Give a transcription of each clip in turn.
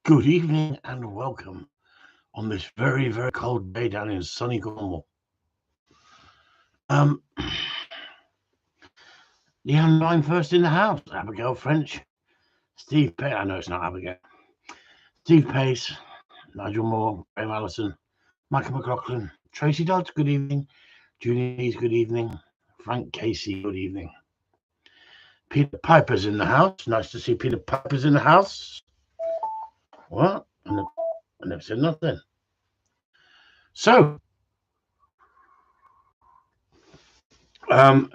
Good evening and welcome on this very, very cold day down in sunny Cornwall. The line first in the house, Abigail French, Steve Pace, I know it's not Abigail, Steve Pace, Nigel Moore, Graham Allison, Michael McLaughlin, Tracy Dodds, good evening, Julie Lees, good evening, Frank Casey, good evening. Peter Piper's in the house, nice to see Peter Piper's in the house. What? I never said nothing. So, what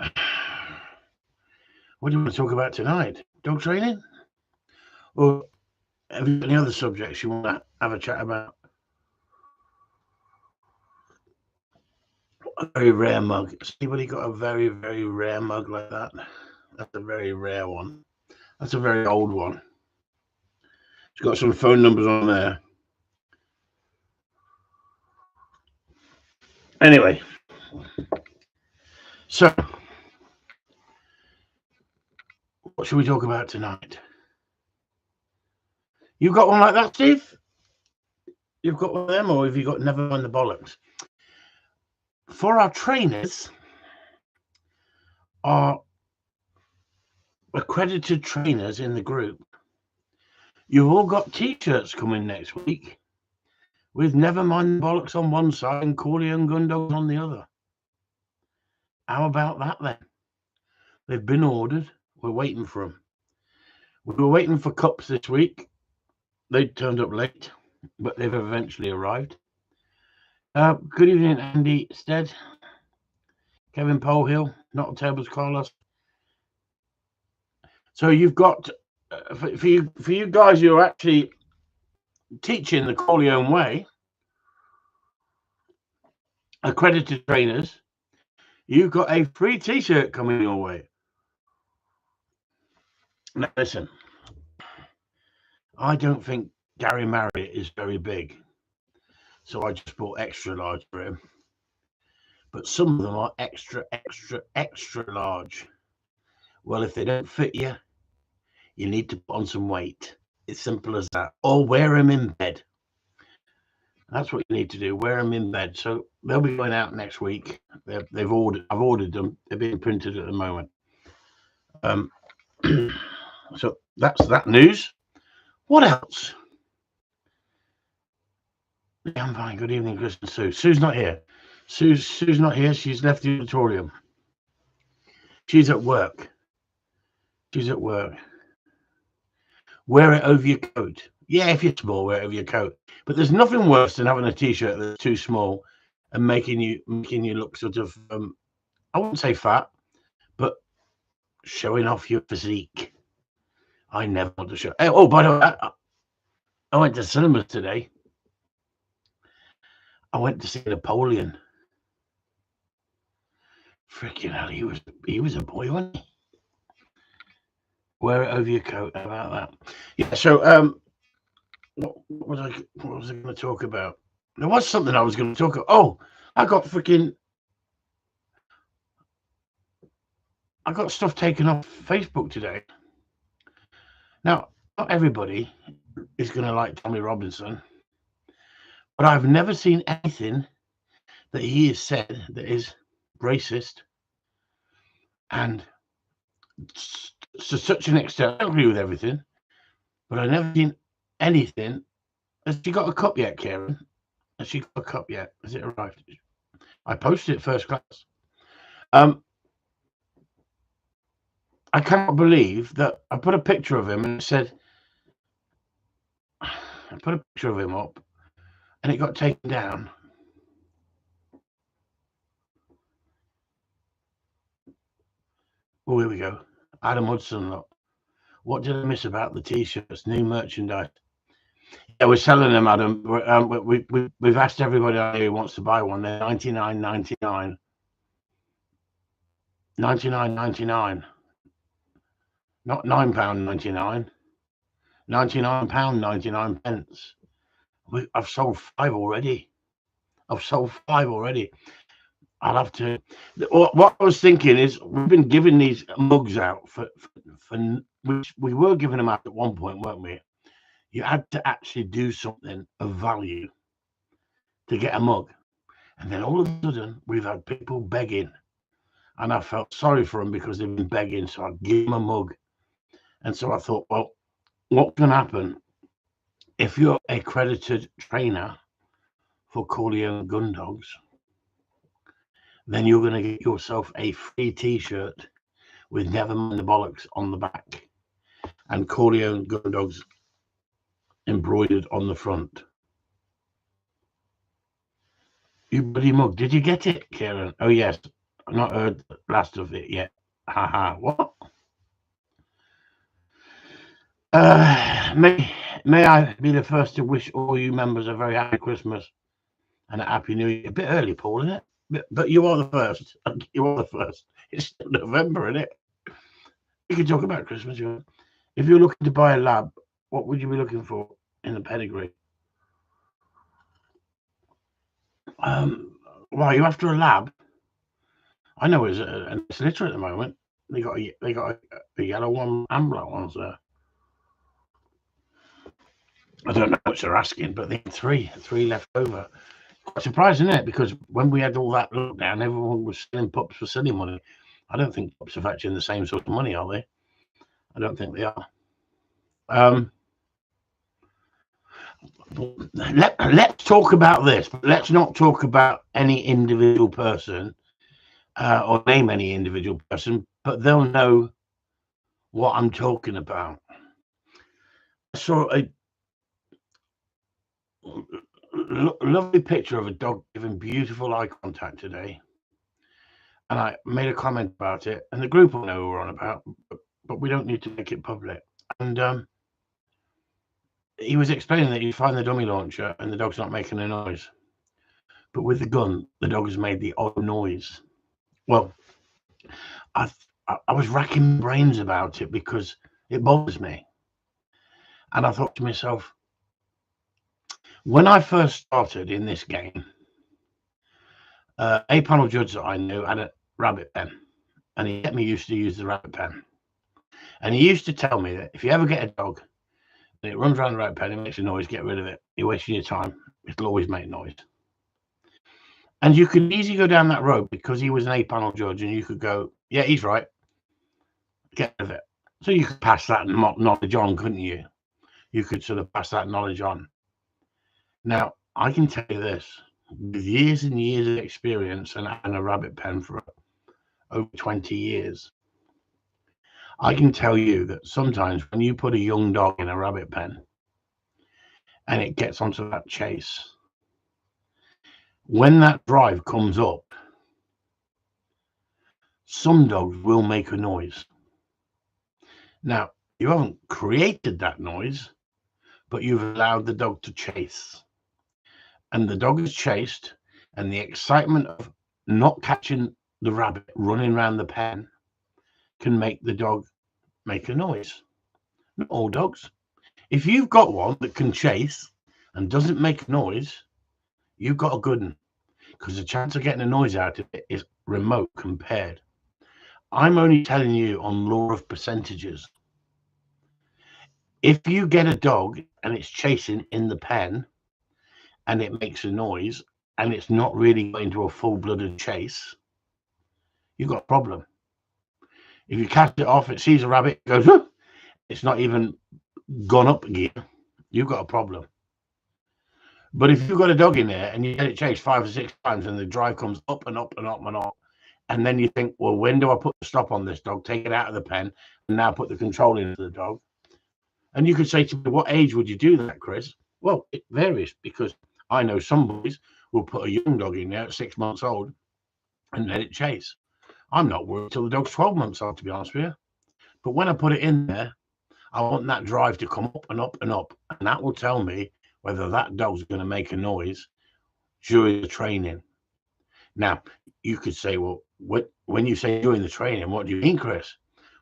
do you want to talk about tonight? Dog training? Or have you got any other subjects you want to have a chat about? A very rare mug. Has anybody got a very, very rare mug like that? That's a very rare one. That's a very old one. It's got some phone numbers on there. Anyway, so what should we talk about tonight? You've got one like that, Steve? You've got one of them, or have you got Never Mind the Bollocks? For our trainers, our accredited trainers in the group, you've all got t-shirts coming next week with Never Mind the Bollocks on one side and Corleone Gundogs on the other. How about that then? They've been ordered. We're waiting for them. We were waiting for cups this week. They turned up late, but they've eventually arrived. Good evening, Andy Stead, Kevin Polehill, Not Tables Carlos. So you've got for you guys who are actually teaching the Corleone way, accredited trainers, you've got a free t-shirt coming your way. Now listen, I don't think Gary Marriott is very big, so I just bought extra large for him. But some of them are extra, extra, extra large. Well, if they don't fit you, you need to put on some weight. It's simple as that. Or wear them in bed. That's what you need to do. Wear them in bed. So they'll be going out next week. I've ordered them. They're being printed at the moment. So that's that news. What else? Yeah, I'm fine. Good evening, Chris and Sue. Sue's not here. Sue's not here. She's left the auditorium. She's at work. Wear it over your coat. Yeah, if you're small, wear it over your coat. But there's nothing worse than having a t-shirt that's too small and making you look sort of I wouldn't say fat, but showing off your physique. I never want to show. Oh, by the way, I went to cinemas today. I went to see Napoleon. Freaking hell, he was a boy, wasn't he? Wear it over your coat. How about that? Yeah. So, what was I going to talk about? There was something I was going to talk about. Oh, I got stuff taken off Facebook today. Now, not everybody is going to like Tommy Robinson, but I've never seen anything that he has said that is racist, and to such an extent, I don't agree with everything, but I've never seen anything. Has she got a cup yet, Karen? Has she got a cup yet? Has it arrived? I posted it first class. I cannot believe that I put a picture of him and it said, I put a picture of him up and it got taken down. Oh, here we go. Adam Hudson, look. What did I miss about the t-shirts? New merchandise. Yeah, we're selling them, Adam. We've asked everybody out here who wants to buy one. They're $99.99. $99.99. Not £9.99. £99.99. I've sold 5 already. I'll have to. What I was thinking is we've been giving these mugs out for which we were giving them out at one point, weren't we? You had to actually do something of value to get a mug. And then all of a sudden, we've had people begging. And I felt sorry for them because they've been begging. So I'd give them a mug. And so I thought, well, what's going to happen if you're a accredited trainer for Corleone Gundogs? Then you're going to get yourself a free T-shirt with Never Mind the Bollocks on the back and Corleone Gundogs embroidered on the front. You bloody mug. Did you get it, Kieran? Oh, yes. I've not heard the last of it yet. Haha. What? May I be the first to wish all you members a very happy Christmas and a happy New Year. A bit early, Paul, isn't it? But you are the first. You are the first. It's still November, isn't it? You can talk about Christmas. If you're looking to buy a lab, what would you be looking for in the pedigree? Why you after a lab? I know it's a litter at the moment. They got a yellow one and black ones there. I don't know what they're asking, but they had three left over. Quite surprising, isn't it? Because when we had all that lockdown, everyone was selling pups for silly money. I don't think pups are fetching the same sort of money, are they? I don't think they are. Let's talk about this. But let's not talk about any individual person or name any individual person, but they'll know what I'm talking about. I saw a lovely picture of a dog giving beautiful eye contact today, and I made a comment about it, and the group will know who we're on about, but we don't need to make it public. And he was explaining that you find the dummy launcher and the dog's not making a noise, but with the gun, the dog has made the odd noise. Well, I was racking brains about it because it bothers me, and I thought to myself, when I first started in this game, a panel judge that I knew had a rabbit pen, and he get me used to use the rabbit pen. And he used to tell me that if you ever get a dog and it runs around the rabbit pen, it makes a noise, get rid of it. You're wasting your time. It'll always make noise. And you could easily go down that road because he was an A-panel judge, and you could go, yeah, he's right. Get rid of it. So you could pass that knowledge on, couldn't you? You could sort of pass that knowledge on. Now, I can tell you this, with years and years of experience and a rabbit pen for over 20 years, I can tell you that sometimes when you put a young dog in a rabbit pen and it gets onto that chase, when that drive comes up, some dogs will make a noise. Now, you haven't created that noise, but you've allowed the dog to chase. And the dog is chased, and the excitement of not catching the rabbit running around the pen can make the dog make a noise. Not all dogs. If you've got one that can chase and doesn't make a noise, you've got a good one, because the chance of getting a noise out of it is remote compared. I'm only telling you on law of percentages. If you get a dog and it's chasing in the pen and it makes a noise and it's not really going to a full-blooded chase, you've got a problem. If you cast it off, it sees a rabbit, it goes, oh! It's not even gone up a gear, you've got a problem. But if you've got a dog in there and you get it chased 5 or 6 times and the drive comes up and up and up and up, and then you think, well, when do I put the stop on this dog, take it out of the pen, and now put the control into the dog? And you could say to me, what age would you do that, Chris? Well, it varies, because I know some boys will put a young dog in there at 6 months old and let it chase. I'm not worried till the dog's 12 months old, to be honest with you. But when I put it in there, I want that drive to come up and up and up, and that will tell me whether that dog's going to make a noise during the training. Now, you could say, well, when you say during the training, what do you mean, Chris?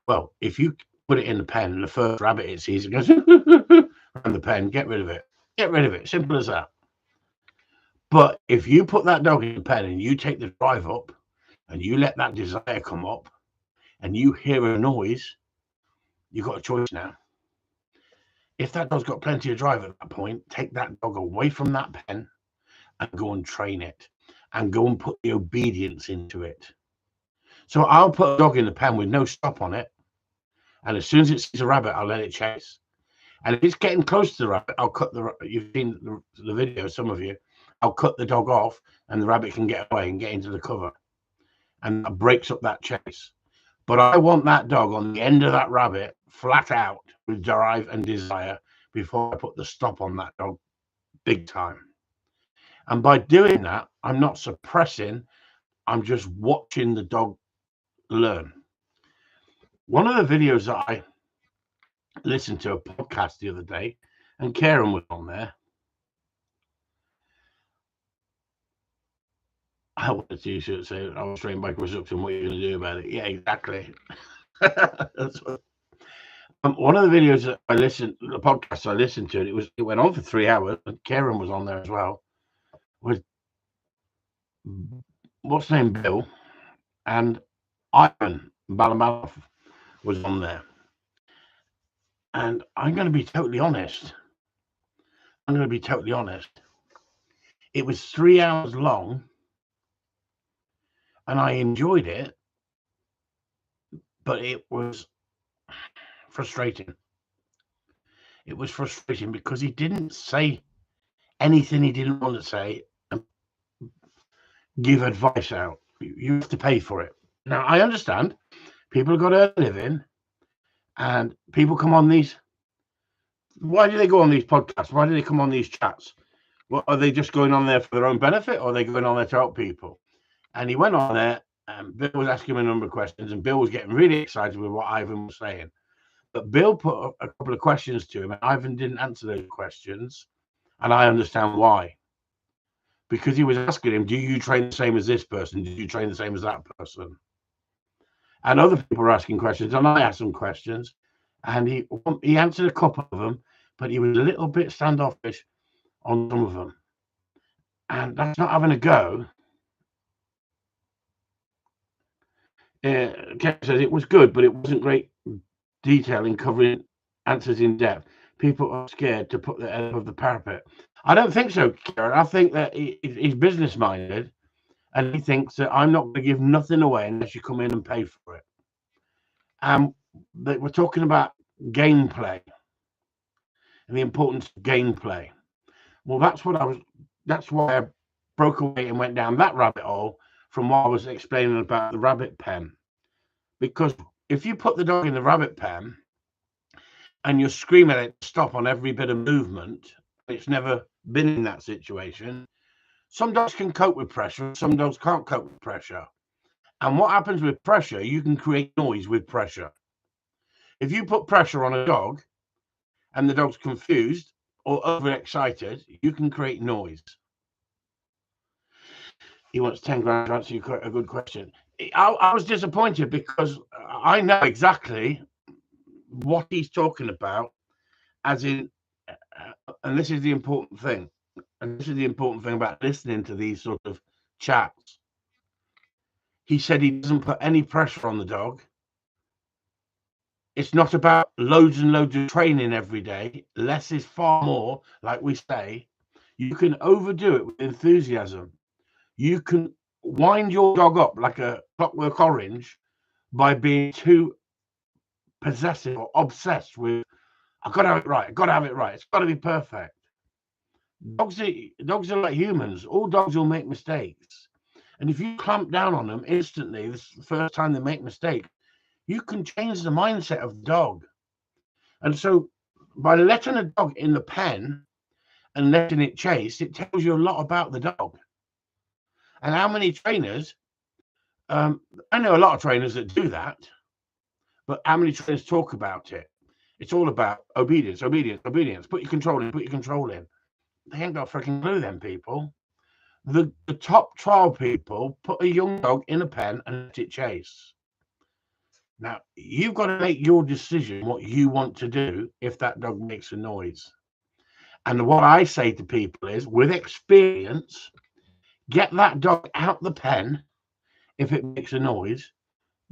Well, if you put it in the pen and the first rabbit it sees, it goes around the pen, get rid of it. Get rid of it. Simple as that. But if you put that dog in the pen and you take the drive up and you let that desire come up and you hear a noise, you've got a choice now. if that dog's got plenty of drive at that point, take that dog away from that pen and go and train it and go and put the obedience into it. So I'll put a dog in the pen with no stop on it. And as soon as it sees a rabbit, I'll let it chase. And if it's getting close to the rabbit, I'll cut you've seen the video, some of you, I'll cut the dog off and the rabbit can get away and get into the cover. And that breaks up that chase. But I want that dog on the end of that rabbit, flat out with drive and desire before I put the stop on that dog big time. And by doing that, I'm not suppressing, I'm just watching the dog learn. One of the videos that I listened to, a podcast the other day, and Karen was on there. I wanted to should say, I was trained by Chris Upton, what are you going to do about it? Yeah, exactly. That's what, one of the videos that I listened, the podcast I listened to, it went on for 3 hours, and Karen was on there as well, with what's his name, Bill, and Ivan Balamalov was on there. And I'm going to be totally honest. It was 3 hours long, and I enjoyed it, but it was frustrating. It was frustrating because he didn't say anything he didn't want to say and give advice out. You have to pay for it. Now, I understand people have got to live in, and people come on these. Why do they go on these podcasts? Why do they come on these chats? Well, are they just going on there for their own benefit, or are they going on there to help people? And he went on there, and Bill was asking him a number of questions, and Bill was getting really excited with what Ivan was saying. But Bill put a couple of questions to him, and Ivan didn't answer those questions, and I understand why. Because he was asking him, do you train the same as this person? Did you train the same as that person? And other people were asking questions, and I asked some questions, and he answered a couple of them, but he was a little bit standoffish on some of them. And that's not having a go. Kevin says it was good, but it wasn't great detail in covering answers in depth. People are scared to put their head above the parapet. I don't think so, Karen. I think that he's business minded, and he thinks that I'm not going to give nothing away unless you come in and pay for it. We're talking about gameplay and the importance of gameplay. Well, that's why I broke away and went down that rabbit hole from what I was explaining about the rabbit pen. Because if you put the dog in the rabbit pen and you're screaming at it to stop on every bit of movement, it's never been in that situation. Some dogs can cope with pressure, some dogs can't cope with pressure. And what happens with pressure, you can create noise with pressure. If you put pressure on a dog and the dog's confused or overexcited, you can create noise. He wants 10 grand to answer you a good question. I was disappointed because I know exactly what he's talking about, as in, and this is the important thing, and this is the important thing about listening to these sort of chats. He said he doesn't put any pressure on the dog. It's not about loads and loads of training every day. Less is far more, like we say. You can overdo it with enthusiasm. You can wind your dog up like a Clockwork Orange by being too possessive or obsessed with, I've got to have it right. I've got to have it right. It's got to be perfect. Dogs are like humans. All dogs will make mistakes. And if you clamp down on them instantly, this is the first time they make mistakes, you can change the mindset of the dog. And so by letting a dog in the pen and letting it chase, it tells you a lot about the dog. And how many trainers, I know a lot of trainers that do that, but how many trainers talk about it? It's all about obedience, obedience, obedience. Put your control in, put your control in. They ain't got a freaking clue, them people. The top trial people put a young dog in a pen and let it chase. Now, you've got to make your decision what you want to do if that dog makes a noise. And what I say to people is, with experience, get that dog out the pen if it makes a noise,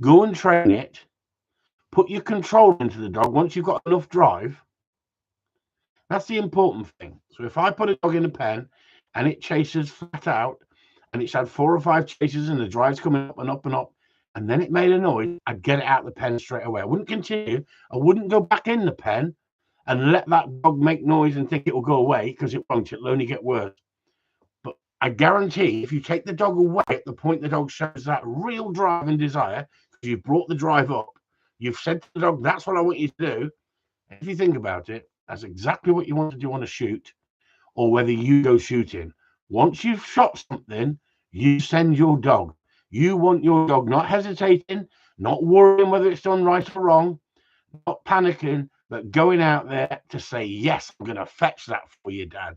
go and train it, put your control into the dog once you've got enough drive, That's the important thing. So if I put a dog in a pen and it chases flat out, and it's had 4 or 5 chases and the drive's coming up and up and up, and then it made a noise, I'd get it out of the pen straight away. I wouldn't continue. I wouldn't go back in the pen and let that dog make noise and think it will go away, because it won't. It'll only get worse. But I guarantee if you take the dog away at the point the dog shows that real drive and desire, because you've brought the drive up, you've said to the dog, that's what I want you to do. If you think about it, that's exactly what you want to do on a shoot, or whether you go shooting. Once you've shot something, you send your dog. You want your dog not hesitating, not worrying whether it's done right or wrong, not panicking, but going out there to say, yes, I'm going to fetch that for you, Dad.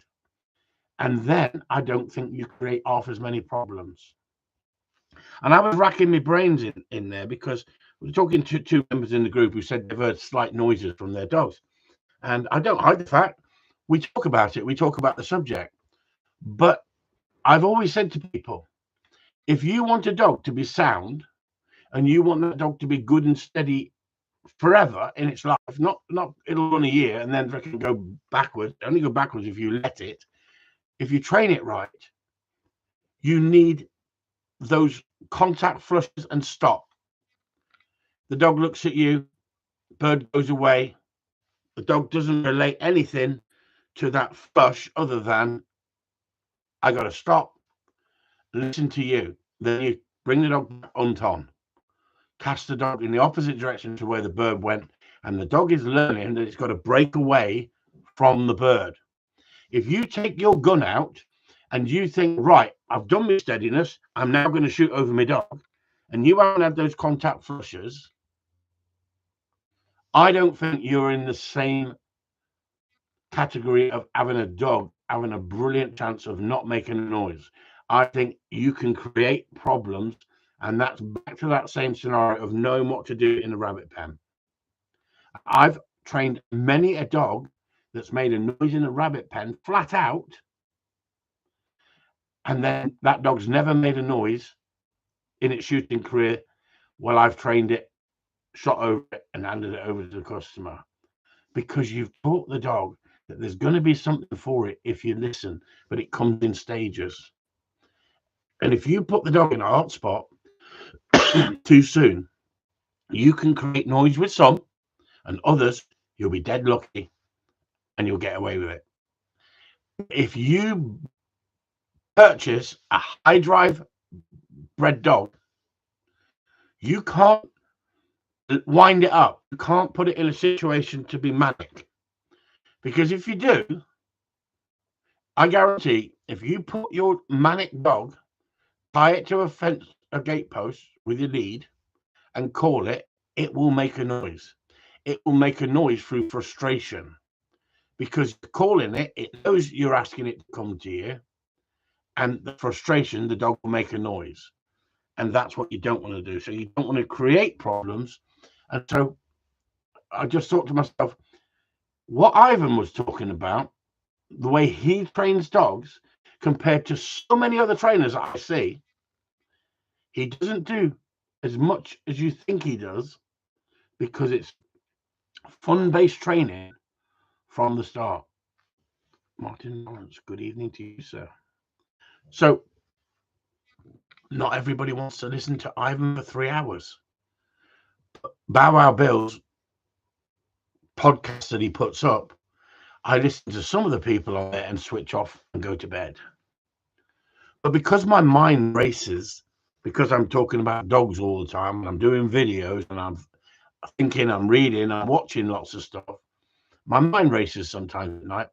And then I don't think you create half as many problems. And I was racking my brains in there, because we were talking to 2 members in the group who said they've heard slight noises from their dogs. And I don't hide the fact. We talk about it. We talk about the subject. But I've always said to people, if you want a dog to be sound and you want that dog to be good and steady forever in its life, not it'll run a year and then it can go backwards. Only go backwards if you let it. If you train it right, you need those contact flushes and stop. The dog looks at you, bird goes away. The dog doesn't relate anything to that flush other than, I got to stop, listen to you. Then you bring the dog on, cast the dog in the opposite direction to where the bird went, and the dog is learning that it's got to break away from the bird. If you take your gun out and you think, right, I've done my steadiness, I'm now going to shoot over my dog, and you haven't had those contact flushes, I don't think you're in the same category of having a dog having a brilliant chance of not making a noise. I think you can create problems, and that's back to that same scenario of knowing what to do in a rabbit pen. I've trained many a dog that's made a noise in a rabbit pen flat out, and then that dog's never made a noise in its shooting career. Well, I've trained it, shot over it, and handed it over to the customer, because you've taught the dog that there's going to be something for it if you listen, but it comes in stages. And if you put the dog in a hot spot too soon, you can create noise with some, and others you'll be dead lucky and you'll get away with it. If you purchase a high drive bred dog, you can't wind it up. You can't put it in a situation to be manic, because if you do, I guarantee if you put your manic dog, tie it to a fence, a gatepost with your lead, and call it, it will make a noise. It will make a noise through frustration, because calling it, it knows you're asking it to come to you, and the frustration, the dog will make a noise. And that's what you don't want to do. So you don't want to create problems. And so I just thought to myself, what Ivan was talking about, the way he trains dogs compared to so many other trainers I see, he doesn't do as much as you think he does, because it's fun-based training from the start. Martin Lawrence, good evening to you, sir. So not everybody wants to listen to Ivan for 3 hours. Bow Wow Bill's podcast that he puts up, I listen to some of the people on there and switch off and go to bed. But because my mind races, because I'm talking about dogs all the time, and I'm doing videos, and I'm thinking, I'm reading, I'm watching lots of stuff, my mind races sometimes at night.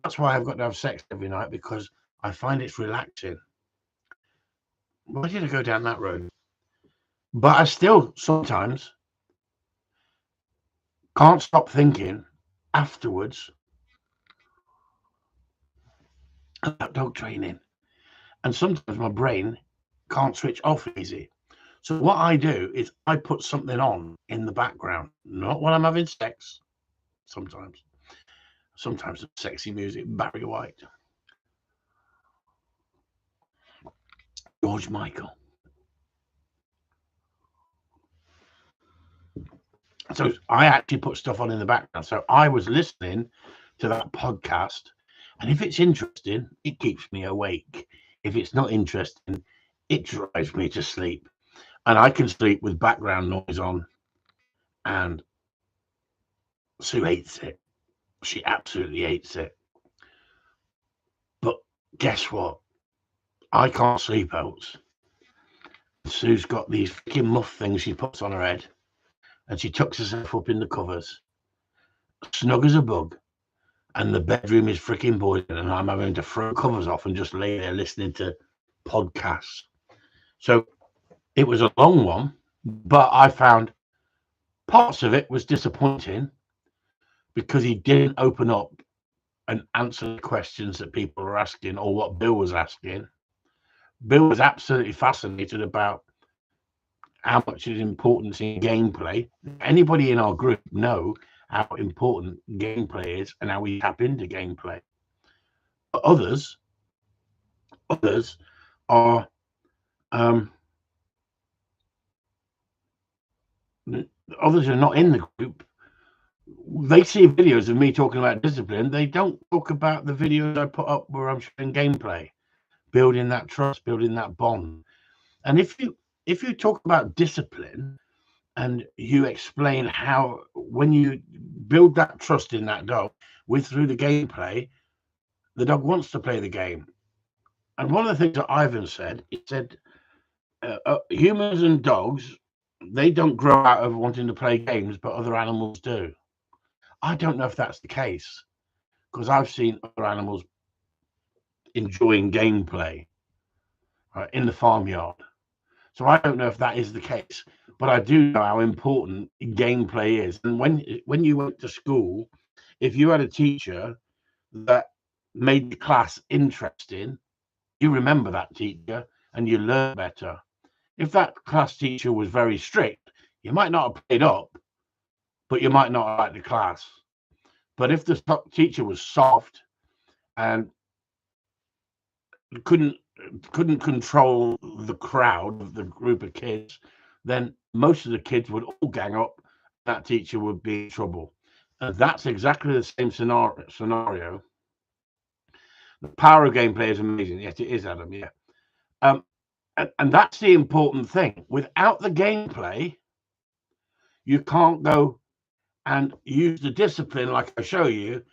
That's why I've got to have sex every night, because I find it's relaxing. Why did I go down that road? But I still sometimes can't stop thinking afterwards about dog training. And sometimes my brain can't switch off easy. So what I do is I put something on in the background, not when I'm having sex. Sometimes sexy music, Barry White, George Michael. So I actually put stuff on in the background. So I was listening to that podcast. And if it's interesting, it keeps me awake. If it's not interesting, it drives me to sleep. And I can sleep with background noise on. And Sue hates it. She absolutely hates it. But guess what? I can't sleep else. Sue's got these freaking muff things she puts on her head. And she tucks herself up in the covers. Snug as a bug. And the bedroom is freaking boiling. And I'm having to throw covers off and just lay there listening to podcasts. So it was a long one. But I found parts of it was disappointing because he didn't open up and answer the questions that people were asking or what Bill was asking. Bill was absolutely fascinated about how much is importance in gameplay. Anybody in our group know how important gameplay is and how we tap into gameplay. But others are others are not in the group. They see videos of me talking about discipline. They don't talk about the videos I put up where I'm showing gameplay, building that trust, building that bond. And if you talk about discipline and you explain how when you build that trust in that dog through the gameplay, the dog wants to play the game. And one of the things that Ivan said, he said, humans and dogs, they don't grow out of wanting to play games, but other animals do. I don't know if that's the case because I've seen other animals enjoying gameplay in the farmyard. So I don't know if that is the case, but I do know how important gameplay is. And when you went to school, if you had a teacher that made the class interesting, you remember that teacher and you learn better. If that class teacher was very strict, you might not have played up, but you might not have liked the class. But if the teacher was soft and couldn't control the crowd, the group of kids, then most of the kids would all gang up. That teacher would be in trouble. And that's exactly the same scenario. The power of gameplay is amazing. Yes, it is, Adam. Yeah. And that's the important thing. Without the gameplay, you can't go and use the discipline like I show you.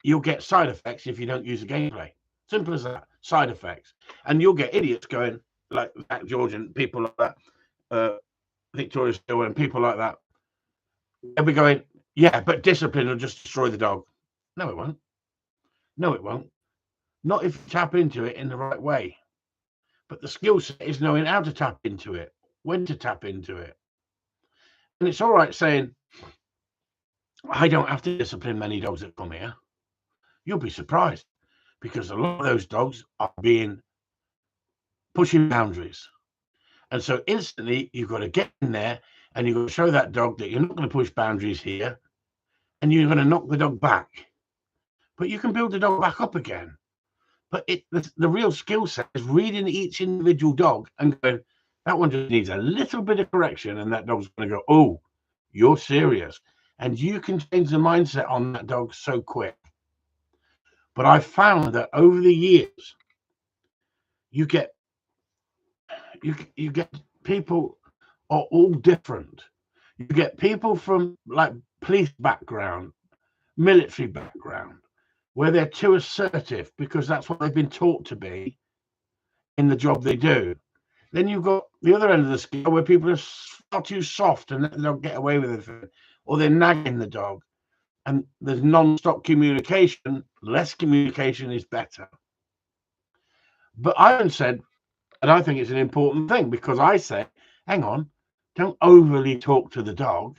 You'll get side effects if you don't use the gameplay. Simple as that. Side effects. And you'll get idiots going like that, George, and people like that, Victoria Stewart and people like that. They'll be going, yeah, but discipline will just destroy the dog. No, it won't. No, it won't. Not if you tap into it in the right way. But the skill set is knowing how to tap into it, when to tap into it. And it's all right saying, I don't have to discipline many dogs that come here. You'll be surprised because a lot of those dogs are pushing boundaries. And so instantly you've got to get in there and you've got to show that dog that you're not going to push boundaries here and you're going to knock the dog back. But you can build the dog back up again. But the real skill set is reading each individual dog and going, that one just needs a little bit of correction. And that dog's going to go, oh, you're serious. And you can change the mindset on that dog so quick. But I found that over the years, you get people are all different. You get people from like police background, military background, where they're too assertive because that's what they've been taught to be in the job they do. Then you've got the other end of the scale where people are far too soft and they don't get away with it, or they're nagging the dog. And there's non-stop communication. Less communication is better. But Ivan said, and I think it's an important thing because I say, hang on, don't overly talk to the dog.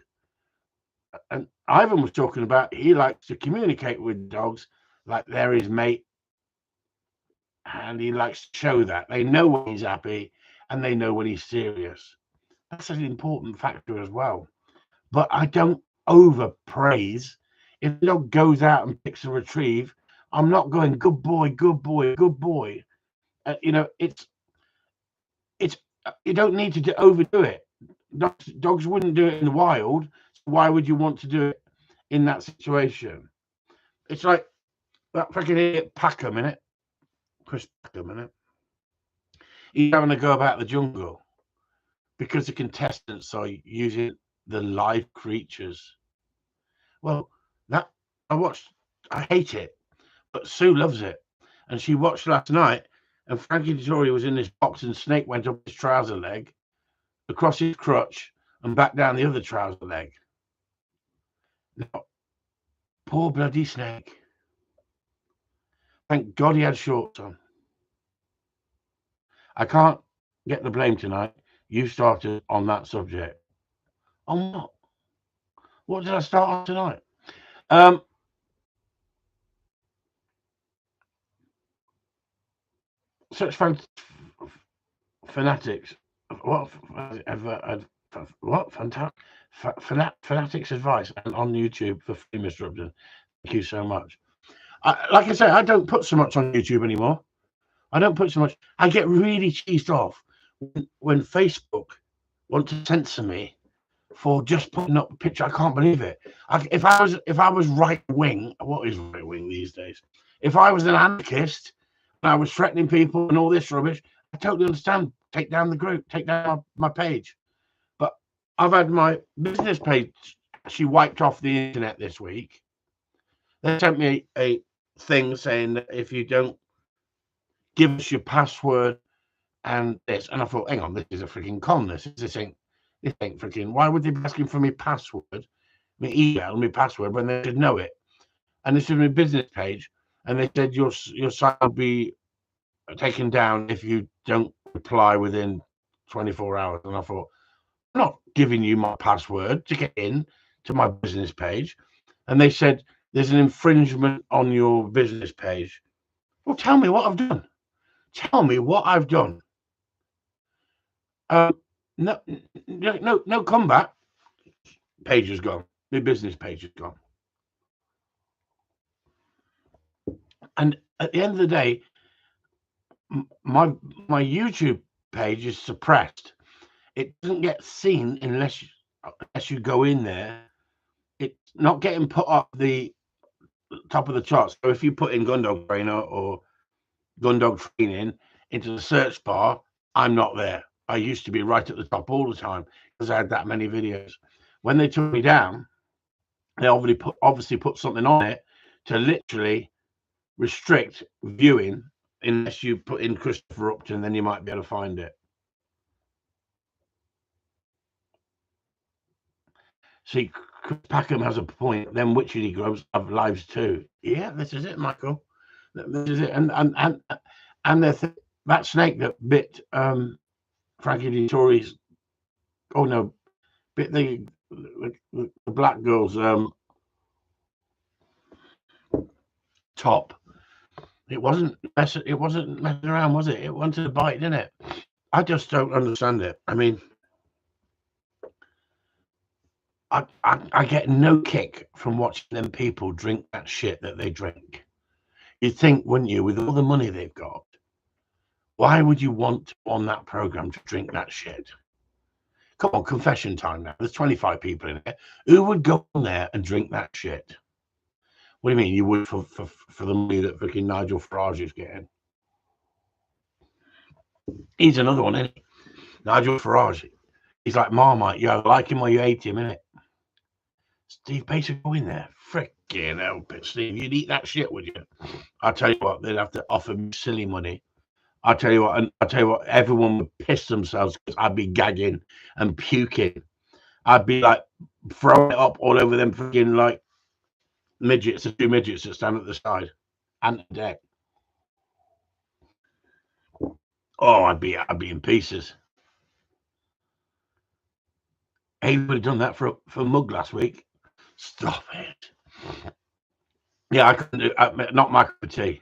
And Ivan was talking about he likes to communicate with dogs like they're his mate. And he likes to show that. They know when he's happy and they know when he's serious. That's an important factor as well. But I don't overpraise. If the dog goes out and picks a retrieve, I'm not going, good boy, good boy, good boy. It's you don't need to overdo it. Dogs wouldn't do it in the wild. So why would you want to do it in that situation? It's like that freaking idiot Packham, innit? Chris Packham, innit? He's having to go about the jungle because the contestants are using the live creatures. Well, that I hate it, but Sue loves it. And she watched last night, and Frankie Dettori was in this box, and Snake went up his trouser leg, across his crotch, and back down the other trouser leg. Now, poor bloody Snake. Thank God he had shorts on. I can't get the blame tonight. You started on that subject. On what? What did I start on tonight? Such fanatics. What fanatics advice and on YouTube for free, Mr. Upton. Thank you so much. Like I say, I don't put so much on YouTube anymore. I don't put so much. I get really cheesed off when Facebook want to censor me for just putting up a picture. I can't believe it. If I was right wing, what is right wing these days? If I was an anarchist and I was threatening people and all this rubbish, I totally understand. Take down the group, take down my page. But I've had my business page actually wiped off the internet this week. They sent me a thing saying that if you don't give us your password and this, and I thought, hang on, this is a freaking con. This ain't freaking. Why would they be asking for my password, my email, my password when they should know it? And this is my business page, and they said your site will be taken down if you don't reply within 24 hours. And I thought, I'm not giving you my password to get in to my business page. And they said there's an infringement on your business page. Well, tell me what I've done. Tell me what I've done. No comeback. Page is gone. My business page is gone. And at the end of the day, my YouTube page is suppressed. It doesn't get seen unless you go in there. It's not getting put up the top of the charts. So if you put in Gundog Trainer or Gundog Training into the search bar, I'm not there. I used to be right at the top all the time because I had that many videos. When they took me down, they obviously put something on it to literally restrict viewing unless you put in Christopher Upton, then you might be able to find it. See, Chris Packham has a point. Then witchetty grubs have lives too. Yeah, this is it, Michael. This is it. And that snake that bit Frankie Dettori's, oh no, bit the black girl's top. It wasn't messing around, was it? It wanted to bite, didn't it? I just don't understand it. I mean, I get no kick from watching them people drink that shit that they drink. You'd think, wouldn't you, with all the money they've got, why would you want on that program to drink that shit? Come on, confession time now. There's 25 people in there. Who would go on there and drink that shit? What do you mean? You would for the money that freaking Nigel Farage is getting? He's another one, isn't he? Nigel Farage. He's like Marmite. You either like him or you hate him, innit? Steve Pace would go in there. Frickin' hell, Steve. You'd eat that shit, would you? I'll tell you what, they'd have to offer me silly money. I'll tell you what, everyone would piss themselves because I'd be gagging and puking. I'd be like throwing it up all over them freaking like midgets, the two midgets that stand at the side and the deck. Oh, I'd be in pieces. He would have done that for Mug last week. Stop it. Yeah, I couldn't do it. Not my cup of tea.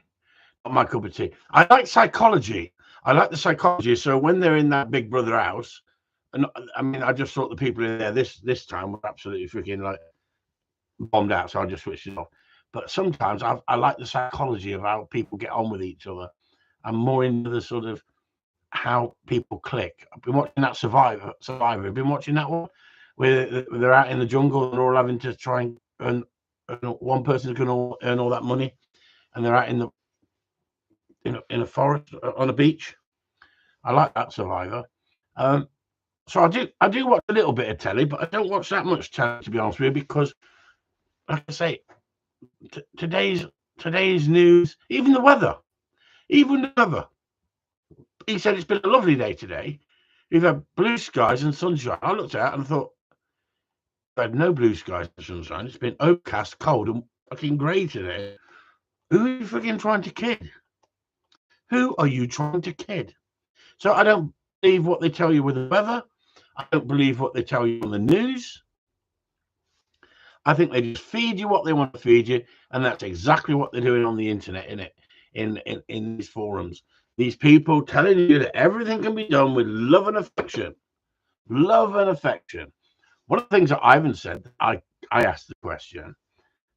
Not my cup of tea. I like psychology. I like the psychology. So when they're in that Big Brother house, and I mean, I just thought the people in there this time were absolutely freaking like bombed out. So I just switched it off. But sometimes I like the psychology of how people get on with each other. I'm more into the sort of how people click. I've been watching that Survivor. I've been watching that one where they're out in the jungle and they're all having to try and one person's going to earn all that money, and they're out in a forest on a beach. I like that Survivor. So I do watch a little bit of telly, but I don't watch that much telly, to be honest with you, because, like I say, today's news, even the weather. He said it's been a lovely day today. We've had blue skies and sunshine. I looked out and thought, I had no blue skies and sunshine. It's been overcast, cold, and fucking grey today. Who are you freaking trying to kid? Who are you trying to kid? So I don't believe what they tell you with the weather. I don't believe what they tell you on the news. I think they just feed you what they want to feed you, and that's exactly what they're doing on the internet, in these forums. These people telling you that everything can be done with love and affection. Love and affection. One of the things that Ivan said, I asked the question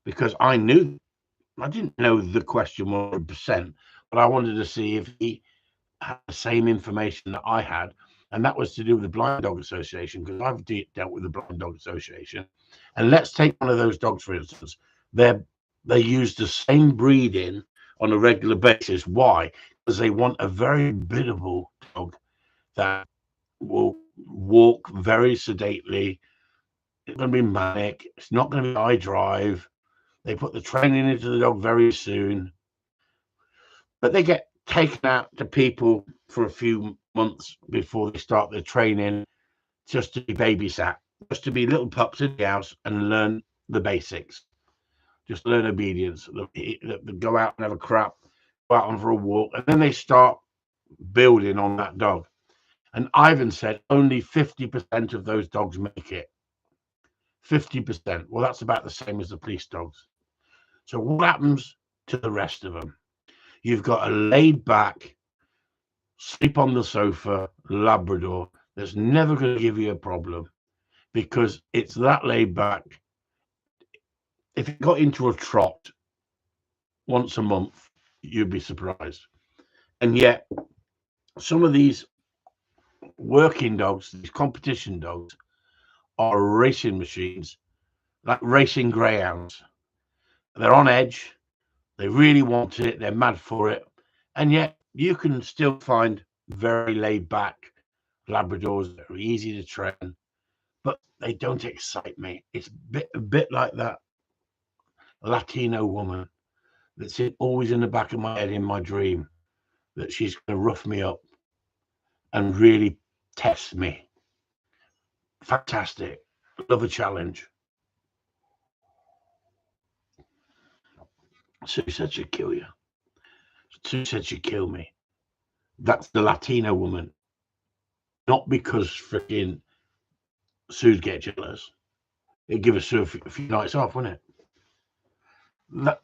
because I didn't know the question 100%, but I wanted to see if he had the same information that I had, and that was to do with the Blind Dog Association, because I've dealt with the Blind Dog Association. And let's take one of those dogs, for instance. They use the same breeding on a regular basis. Why? Because they want a very biddable dog that will walk very sedately. It's going to be manic. It's not going to be high drive. They put the training into the dog very soon. But they get taken out to people for a few months before they start their training, just to be babysat, just to be little pups in the house and learn the basics. Just learn obedience. They go out and have a crap, go out on for a walk, and then they start building on that dog. And Ivan said only 50% of those dogs make it. 50%. Well, that's about the same as the police dogs. So what happens to the rest of them? You've got a laid back, sleep on the sofa Labrador that's never going to give you a problem because it's that laid back. If it got into a trot once a month, you'd be surprised. And yet, some of these working dogs, these competition dogs, are racing machines, like racing greyhounds. They're on edge. They really want it. They're mad for it. And yet, you can still find very laid back Labradors that are easy to train, but they don't excite me. It's a bit like that Latino woman that's always in the back of my head in my dream, that she's going to rough me up and really test me. Fantastic. Love a challenge. Sue said she'd kill you. Sue said she'd kill me. That's the Latino woman. Not because freaking Sue'd get jealous. It'd give us Sue a few nights off, wouldn't it?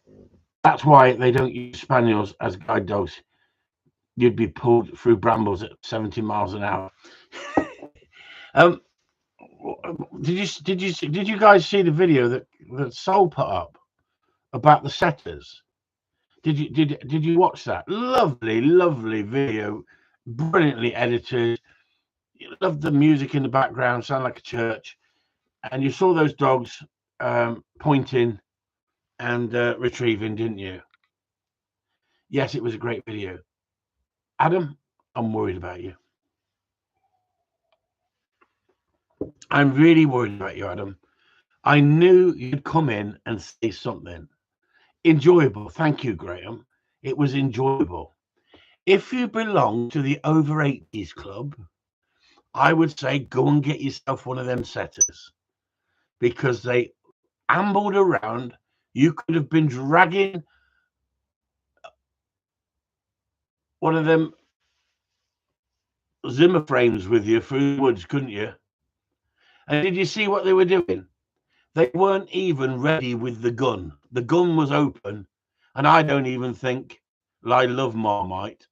That's why they don't use spaniels as guide dogs. You'd be pulled through brambles at 70 miles an hour. Did you guys see the video that Sol put up about the setters? Did you watch that? Lovely video, brilliantly edited. You loved the music in the background, sound like a church, and you saw those dogs pointing and retrieving, didn't you? Yes, it was a great video. Adam, I'm worried about you. I'm really worried about you, Adam. I knew you'd come in and say something enjoyable. Thank you, Graham. It was enjoyable. If you belong to the over 80s club, I would say go and get yourself one of them setters, because they ambled around. You could have been dragging one of them Zimmer frames with you through the woods, couldn't you? And did you see what they were doing? They weren't even ready with the gun. The gun was open, and I don't even think I love Marmite.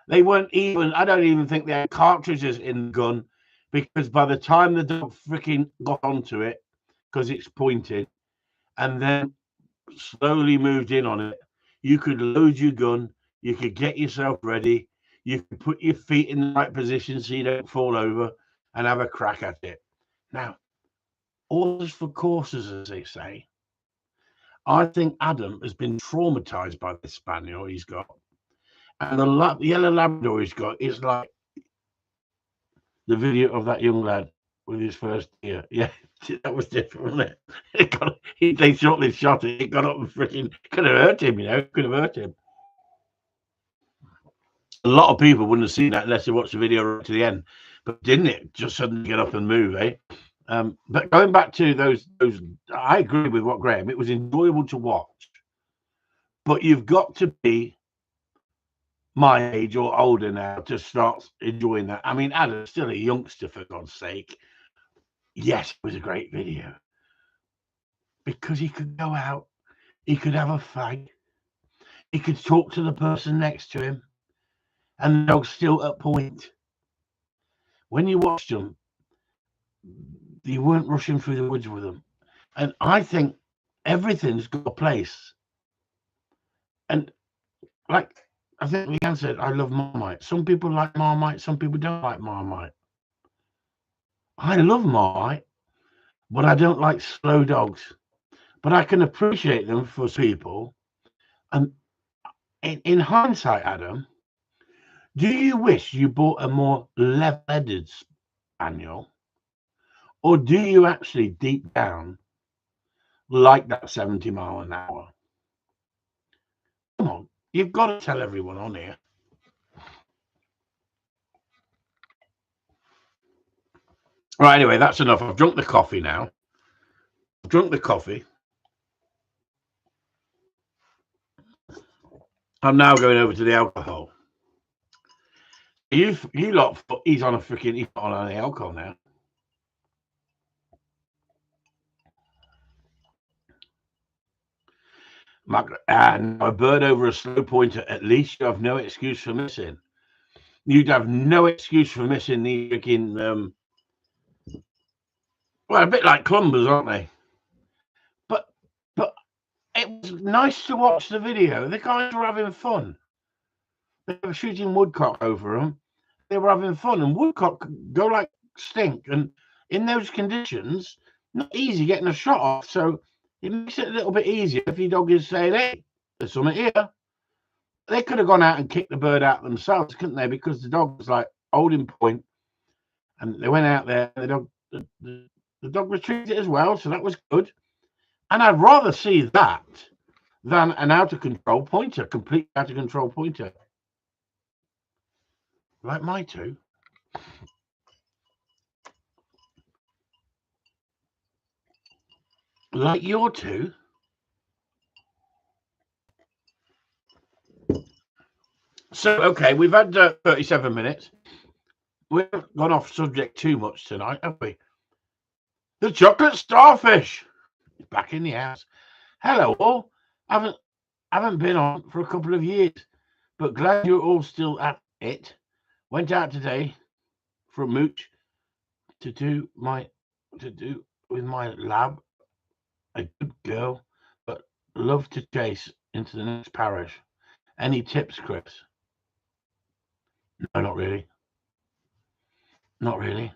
They weren't even, I don't even think they had cartridges in the gun, because by the time the dog freaking got onto it, because it's pointed, and then slowly moved in on it, you could load your gun, you could get yourself ready, you could put your feet in the right position so you don't fall over and have a crack at it. Now, Orders for courses, as they say. I think Adam has been traumatized by this spaniel he's got. And the yellow Labrador he's got is like the video of that young lad with his first deer. Yeah, that was different, wasn't it? They shortly shot it. It got up and freaking could have hurt him, could have hurt him. A lot of people wouldn't have seen that unless they watched the video right to the end. But didn't it just suddenly get up and move, eh? But going back to those, I agree with what Graham. It was enjoyable to watch, but you've got to be my age or older now to start enjoying that. I mean, Adam's still a youngster, for God's sake. Yes, it was a great video because he could go out, he could have a fag, he could talk to the person next to him, and the dog's still at point. When you watched them, you weren't rushing through the woods with them. And I think everything's got a place. And like I think Leanne said, I love Marmite. Some people like Marmite, some people don't like Marmite. I love Marmite, but I don't like slow dogs. But I can appreciate them for people. And in hindsight, Adam, do you wish you bought a more level-headed spaniel? Or do you actually deep down like that 70 mile an hour? Come on, you've got to tell everyone on here. Right, anyway, that's enough. I've drunk the coffee now. I've drunk the coffee. I'm now going over to the alcohol. You lot, he's on any alcohol now. And a bird over a slow pointer, at least you have no excuse for missing. You'd have no excuse for missing the freaking, well, a bit like clumbers, aren't they? But it was nice to watch the video. The guys were having fun. They were shooting woodcock over them. They were having fun, and woodcock go like stink. And in those conditions, not easy getting a shot off. So it makes it a little bit easier if your dog is saying, "Hey, there's something here." They could have gone out and kicked the bird out themselves, couldn't they? Because the dog was like holding point, and they went out there. And the dog retrieved it as well, so that was good. And I'd rather see that than an out of control pointer, complete out of control pointer. Like my two. Like your two. So, okay, we've had 37 minutes. We haven't gone off subject too much tonight, have we? The chocolate starfish is back in the house. Hello, all. Haven't been on for a couple of years, but glad you're all still at it. Went out today for a mooch to do with my lab. A good girl, but love to chase into the next parish. Any tips, Chris? No, not really. Not really.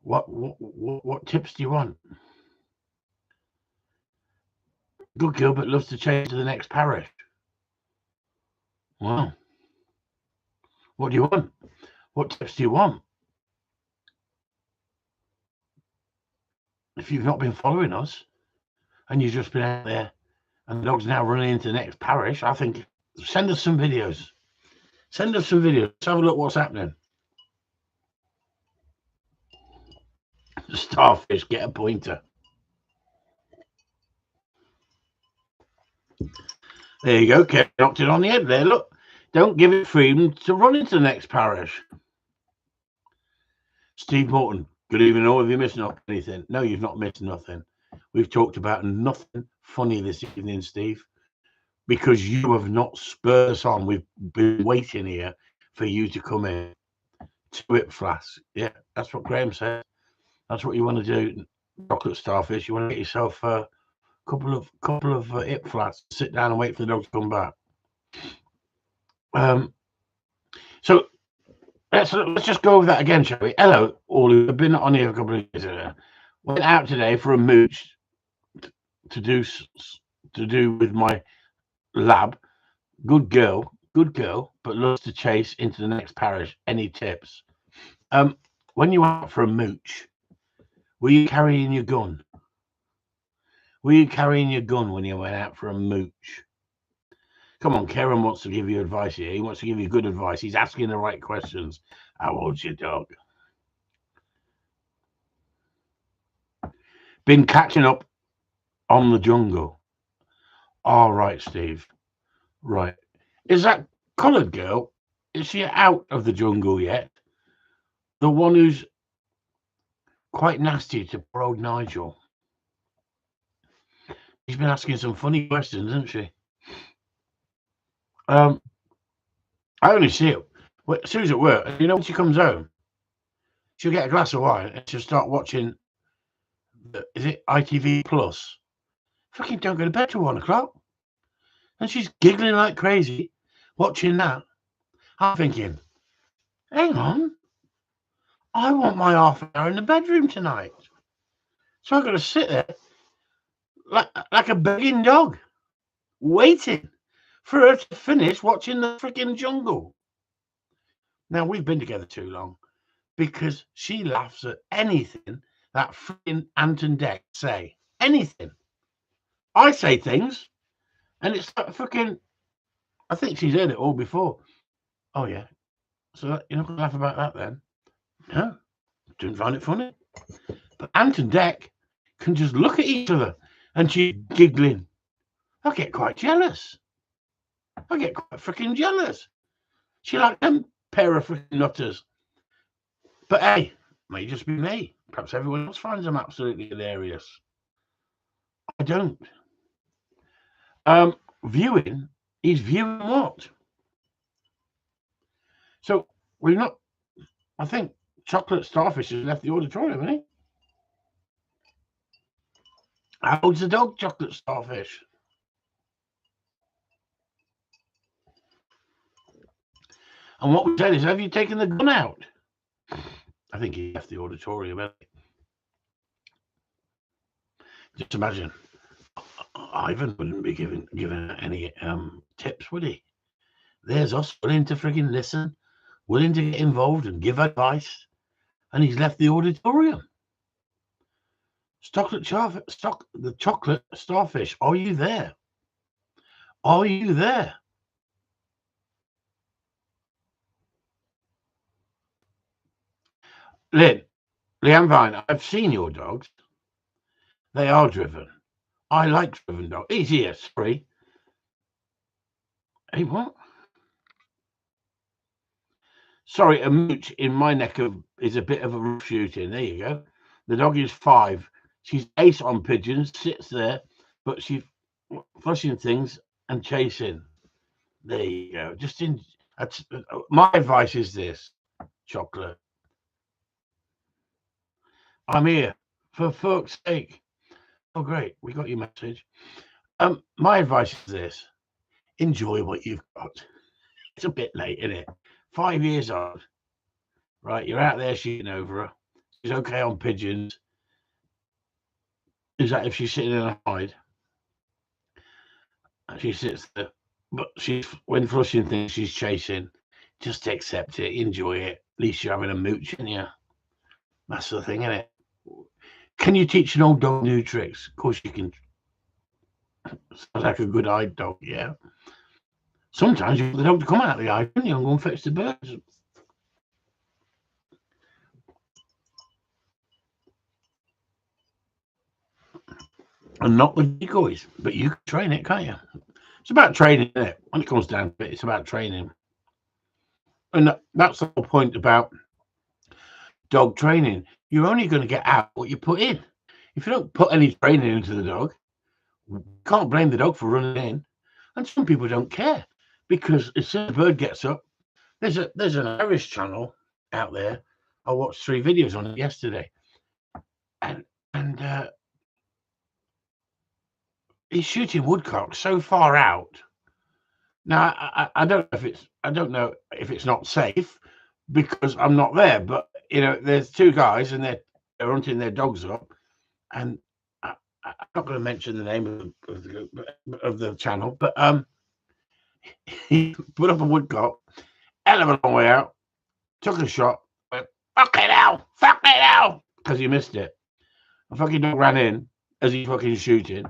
What tips do you want? Good girl, but loves to change to the next parish. Wow. What do you want? What tips do you want? If you've not been following us and you've just been out there and the dog's now running into the next parish, I think send us some videos. Send us some videos. Let's have a look what's happening. Starfish, get a pointer. There you go. Kev knocked it on the head there. Look, don't give it freedom to run into the next parish. Steve Morton, good evening all. Have you missed anything? No, you've not missed nothing. We've talked about nothing funny this evening, Steve, because you have not spurred us on. We've been waiting here for you to come in. 2 whip flasks. Yeah, that's what Graham said. That's what you want to do. Chocolate starfish. You want to get yourself a couple of hip flats. Sit down and wait for the dog to come back. So let's just go over that again, shall we? Hello, all who have been on here a couple of years. Went out today for a mooch to do with my lab. Good girl, but loves to chase into the next parish. Any tips? When you went out for a mooch, were you carrying your gun? Were you carrying your gun when you went out for a mooch? Come on, Karen wants to give you advice here. He wants to give you good advice. He's asking the right questions. How old's your dog? Been catching up on the jungle. All right, Steve. Right. Is that coloured girl? Is she out of the jungle yet? The one who's quite nasty to poor old Nigel. She's been asking some funny questions, hasn't she? I only see it as soon as at work. You know, when she comes home, she'll get a glass of wine and she'll start watching. Is it ITV Plus? Fucking don't go to bed till 1 o'clock, and she's giggling like crazy watching that. I'm thinking, hang on, I want my half an hour in the bedroom tonight, so I've got to sit there like a begging dog, waiting for her to finish watching the freaking jungle. Now, we've been together too long, because she laughs at anything that freaking Ant and Dec say. Anything. I say things, and it's like freaking, I think she's heard it all before. Oh, yeah. So you're not going to laugh about that then? No. Didn't find it funny. But Ant and Dec can just look at each other, and she's giggling. I get quite jealous. I get quite freaking jealous. She like them pair of freaking nutters. But hey, may just be me. Perhaps everyone else finds them absolutely hilarious. I don't. Viewing is viewing what? So we're not. I think Chocolate Starfish has left the auditorium, hasn't he? How old's the dog, Chocolate Starfish? And what we said is, have you taken the gun out? I think he left the auditorium, hasn't he? Just imagine, Ivan wouldn't be giving any tips, would he? There's us willing to frigging listen, willing to get involved and give advice, and he's left the auditorium. The Chocolate Starfish, are you there? Are you there? Leanne Vine, I've seen your dogs. They are driven. I like driven dogs. He's here, sorry. Hey, what? Sorry, a mooch in my neck is a bit of a rough shooting. There you go. The dog is 5. She's ace on pigeons, sits there, but she's flushing things and chasing. There you go. My advice is this, Chocolate. I'm here, for fuck's sake. Oh, great. We got your message. My advice is this. Enjoy what you've got. It's a bit late, isn't it? 5 years old. Right, you're out there shooting over her. She's okay on pigeons. Is that if she's sitting in a hide? She sits there. But when flushing things, she's chasing. Just accept it. Enjoy it. At least you're having a mooch, in you. That's the thing, isn't it? Can you teach an old dog new tricks? Of course you can. Sounds like a good eyed dog, yeah. Sometimes you want the dog to come out of the eye, and you go and fetch the birds. And not the decoys, but you can train it, can't you? It's about training, isn't it? When it comes down to it, it's about training. And that's the whole point about dog training. You're only going to get out what you put in. If you don't put any training into the dog, you can't blame the dog for running in. And some people don't care, because as soon as the bird gets up, there's an Irish channel out there. I watched 3 videos on it yesterday, and he's shooting woodcock so far out. Now I don't know if it's not safe, because I'm not there, but you know, there's 2 guys and they're hunting their dogs up, and I'm not going to mention the name of the channel, but he put up a woodcock, hell of a long way out, took a shot, went, fuck it out, because he missed it. A fucking dog ran in as he's fucking shooting,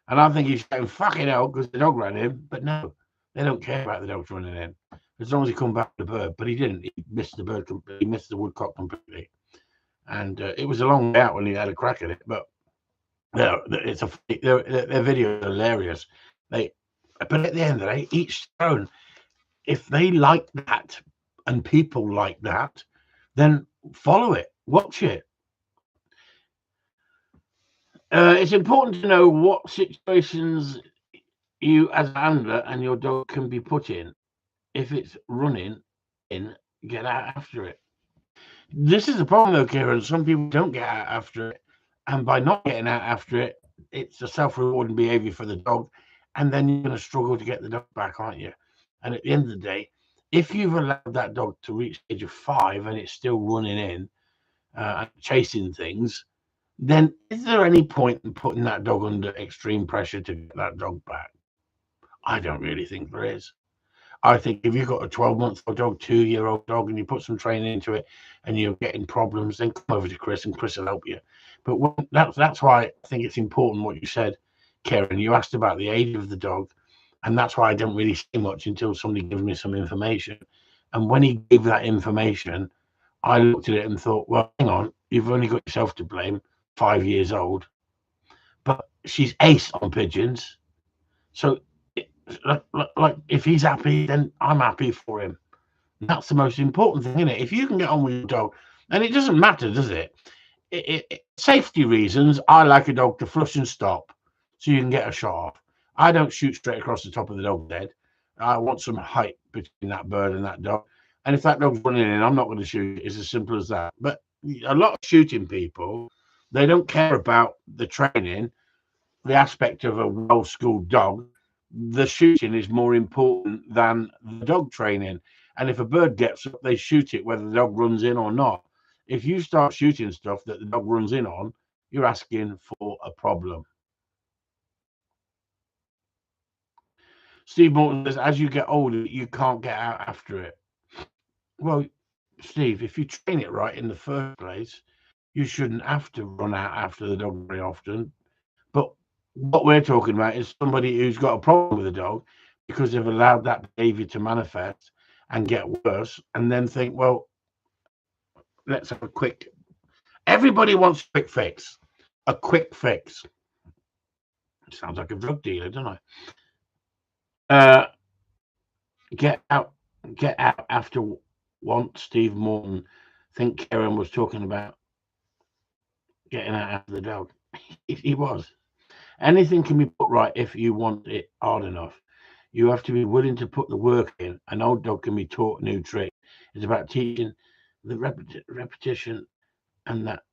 and I think he's saying fucking hell because the dog ran in, but no, they don't care about the dogs running in as long as he come back with the bird. But he didn't. He missed the bird completely. He missed the woodcock completely, and it was a long way out when he had a crack at it. But their videos are hilarious. But at the end of the day, each their own. If they like that and people like that, then follow it, watch it. It's important to know what situations you as an handler and your dog can be put in. If it's running in, get out after it. This is the problem though, Kieran. Some people don't get out after it, and by not getting out after it, it's a self-rewarding behavior for the dog, and then you're going to struggle to get the dog back, aren't you? And at the end of the day, if you've allowed that dog to reach the age of 5 and it's still running in and chasing things, then is there any point in putting that dog under extreme pressure to get that dog back? I don't really think there is. I think if you've got a 12-month-old dog, 2-year-old dog, and you put some training into it and you're getting problems, then come over to Chris and Chris will help you. But that's why I think it's important what you said, Karen. You asked about the age of the dog, and that's why I didn't really say much until somebody gave me some information. And when he gave that information, I looked at it and thought, well, hang on, you've only got yourself to blame, 5 years old. But she's ace on pigeons. So like if he's happy, then I'm happy for him. That's the most important thing, isn't it? If you can get on with your dog, and it doesn't matter, does it? Safety reasons, I like a dog to flush and stop so you can get a shot off. I don't shoot straight across the top of the dog's head. I want some height between that bird and that dog. And if that dog's running in, I'm not going to shoot it. It's as simple as that. But a lot of shooting people, they don't care about the training, the aspect of a well-schooled dog. The shooting is more important than the dog training. And if a bird gets up, they shoot it whether the dog runs in or not. If you start shooting stuff that the dog runs in on, you're asking for a problem. Steve Morton says, as you get older, you can't get out after it. Well, Steve, if you train it right in the first place, you shouldn't have to run out after the dog very often. But what we're talking about is somebody who's got a problem with a dog because they've allowed that behavior to manifest and get worse, and then think, well, let's have a quick. Everybody wants a quick fix. A quick fix. Sounds like a drug dealer, doesn't I? Get out after once. Steve Morton. Think Karen was talking about getting out after the dog. He was. Anything can be put right if you want it hard enough. You have to be willing to put the work in. An old dog can be taught new tricks. It's about teaching the repetition and that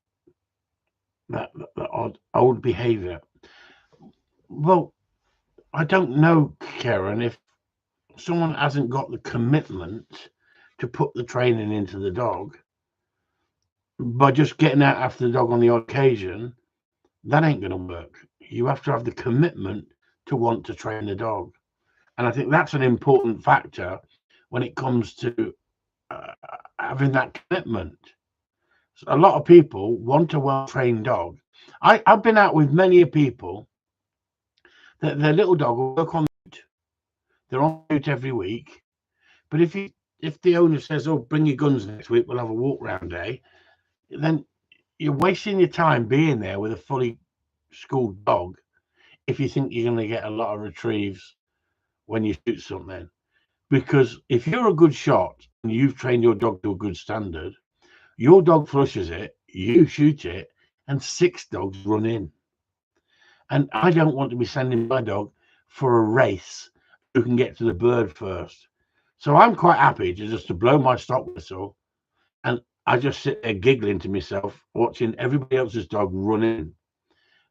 old behavior. Well, I don't know, Karen, if someone hasn't got the commitment to put the training into the dog by just getting out after the dog on the odd occasion, that ain't going to work. You have to have the commitment to want to train the dog. And I think that's an important factor when it comes to having that commitment. So a lot of people want a well-trained dog. I've been out with many people that their little dog will work on route. They're on route every week. But if the owner says, oh, bring your guns next week, we'll have a walk round day, then you're wasting your time being there with a fully schooled dog if you think you're going to get a lot of retrieves when you shoot something. Because if you're a good shot and you've trained your dog to a good standard, your dog flushes it, you shoot it, and 6 dogs run in. And I don't want to be sending my dog for a race who can get to the bird first. So I'm quite happy to blow my stock whistle, and I just sit there giggling to myself, watching everybody else's dog run in.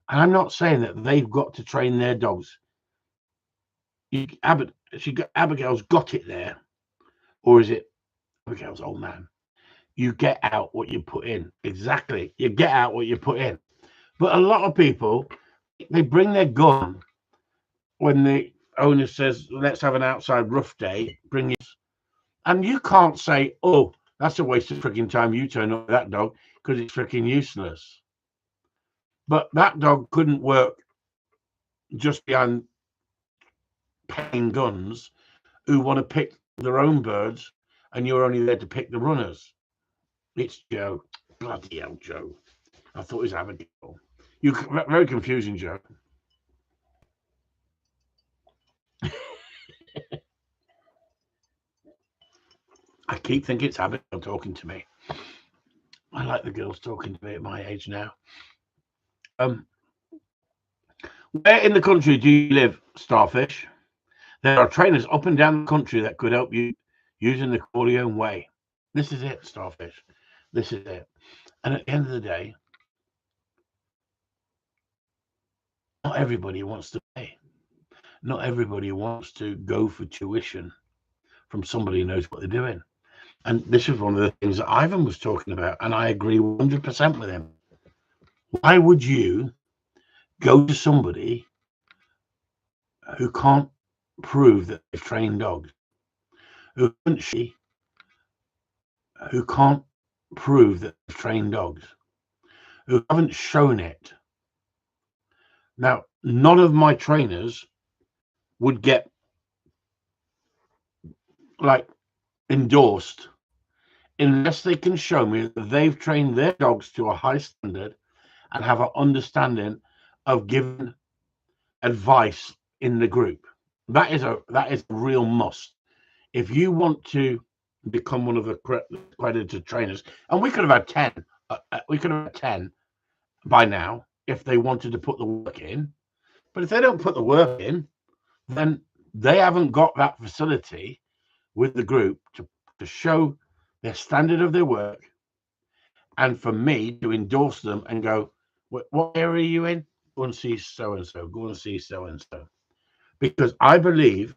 And I'm not saying that they've got to train their dogs. Abigail's got it there, or is it Abigail's old man? You get out what you put in. Exactly. You get out what you put in. But a lot of people, they bring their gun when the owner says, let's have an outside rough day, bring it. And you can't say, oh, that's a waste of freaking time. You turn up with that dog because it's freaking useless. But that dog couldn't work just behind paying guns who want to pick their own birds, and you're only there to pick the runners. It's Joe. Bloody hell, Joe. I thought it was Abigail. You very confusing, Joe. I keep thinking it's Abigail talking to me. I like the girls talking to me at my age now. Where in the country do you live, Starfish? There are trainers up and down the country that could help you using the Corleone way. This is it, Starfish. This is it. And at the end of the day, not everybody wants to pay. Not everybody wants to go for tuition from somebody who knows what they're doing. And this is one of the things that Ivan was talking about, and I agree 100% with him. Why would you go to somebody who can't prove that they've trained dogs, who can't prove that they've trained dogs, who haven't shown it? Now, none of my trainers would get like endorsed unless they can show me that they've trained their dogs to a high standard and have an understanding of giving advice in the group. That is a real must. If you want to become one of the accredited trainers, and we could have had 10, we could have had 10 by now if they wanted to put the work in. But if they don't put the work in, then they haven't got that facility with the group to show their standard of their work, and for me to endorse them and go, what area are you in? Go and see so and so. Go and see so and so. Because I believe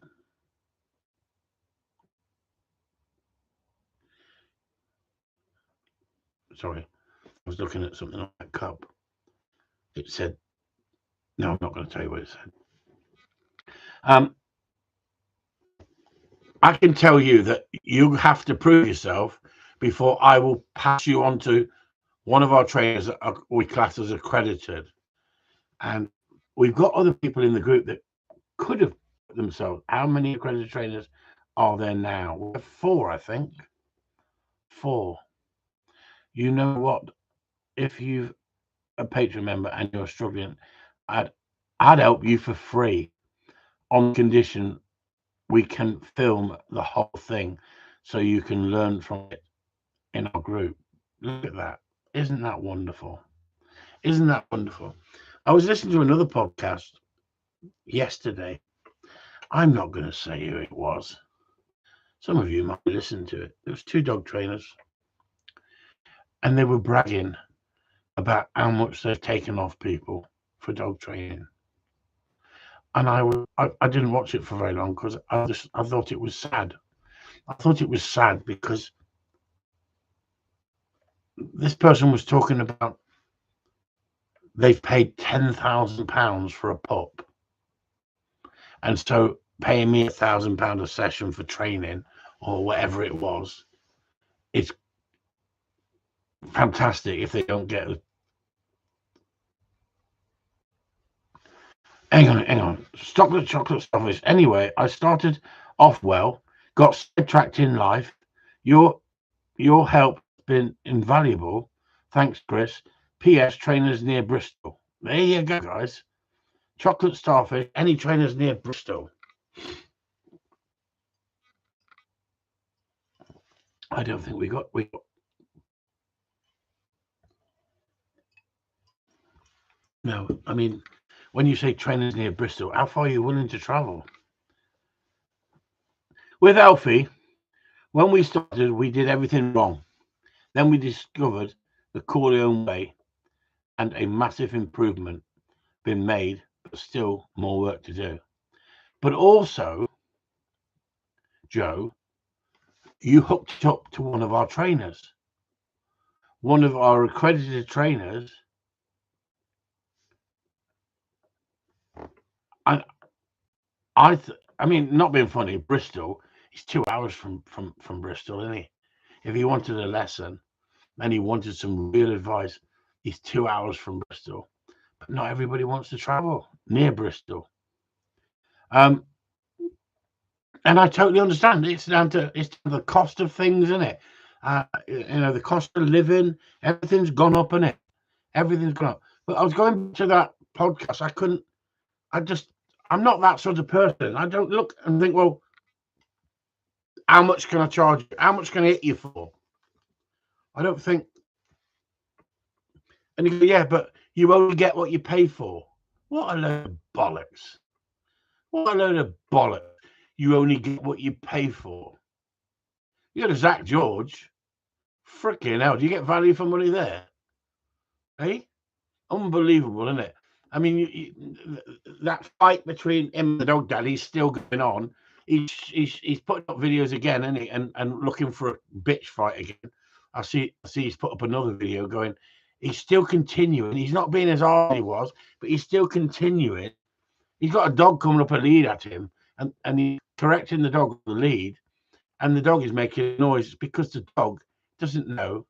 sorry, I was looking at something on that cup. It said, no, I'm not going to tell you what it said. I can tell you that you have to prove yourself before I will pass you on to one of our trainers that we class as accredited. And we've got other people in the group that could have themselves. How many accredited trainers are there now? We have 4, I think. 4. You know what? If you're a Patreon member and you're struggling, I'd help you for free on condition we can film the whole thing so you can learn from it in our group. Look at that. Isn't that wonderful? Isn't that wonderful? I was listening to another podcast yesterday. I'm not going to say who it was. Some of you might listen to it. There was 2 dog trainers, and they were bragging about how much they've taken off people for dog training. And I didn't watch it for very long because I thought it was sad. I thought it was sad because this person was talking about they've paid £10,000 for a pup, and so paying me £1,000 a session for training or whatever it was, it's fantastic if they don't get. Hang on. Stop the chocolate stuffers. Anyway, I started off well, got sidetracked in life. Your help has been invaluable. Thanks, Chris. P.S. Trainers near Bristol. There you go, guys. Chocolate starfish. Any trainers near Bristol? I don't think we got. No, I mean, when you say trainers near Bristol, how far are you willing to travel? With Alfie, when we started, we did everything wrong. Then we discovered the Corleone way, and a massive improvement been made, but still more work to do. But also, Joe, you hooked up to one of our trainers, one of our accredited trainers I mean, not being funny, Bristol, he's 2 hours from Bristol, isn't he? If he wanted a lesson and he wanted some real advice, he's 2 hours from Bristol. But not everybody wants to travel near Bristol. And I totally understand. It's down to the cost of things, isn't it? The cost of living, everything's gone up, isn't it? Everything's gone up. But I was going back to that podcast. I'm not that sort of person. I don't look and think, well, how much can I charge you? How much can I hit you for? I don't think. And you go, yeah, but you only get what you pay for. What a load of bollocks. What a load of bollocks. You only get what you pay for. You go to Zach George. Frickin' hell, do you get value for money there? Hey? Unbelievable, isn't it? I mean, that fight between him and the dog daddy's still going on. He's putting up videos again, isn't he? And looking for a bitch fight again. I see he's put up another video going. He's still continuing. He's not being as hard as he was, but he's still continuing. He's got a dog coming up a lead at him, and he's correcting the dog with the lead, and the dog is making noise because the dog doesn't know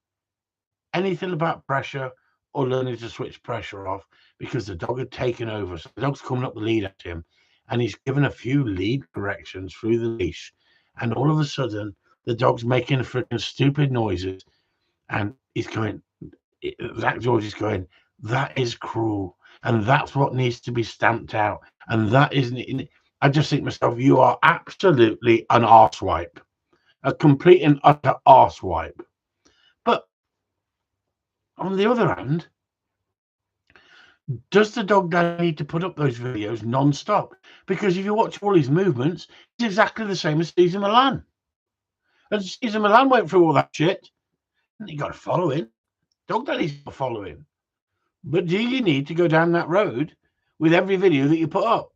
anything about pressure or learning to switch pressure off, because the dog had taken over. So the dog's coming up the lead at him, and he's given a few lead corrections through the leash, and all of a sudden the dog's making freaking stupid noises, and he's going, Zach George is going, that is cruel, and that's what needs to be stamped out, and that isn't. I just think to myself, you are absolutely an arsewipe, a complete and utter arsewipe. But on the other hand, does the dog daddy need to put up those videos non-stop? Because if you watch all his movements, it's exactly the same as Cesar Milan. And Cesar Milan went through all that shit. And you got to follow him. Dog daddy's got to follow him. But do you need to go down that road with every video that you put up?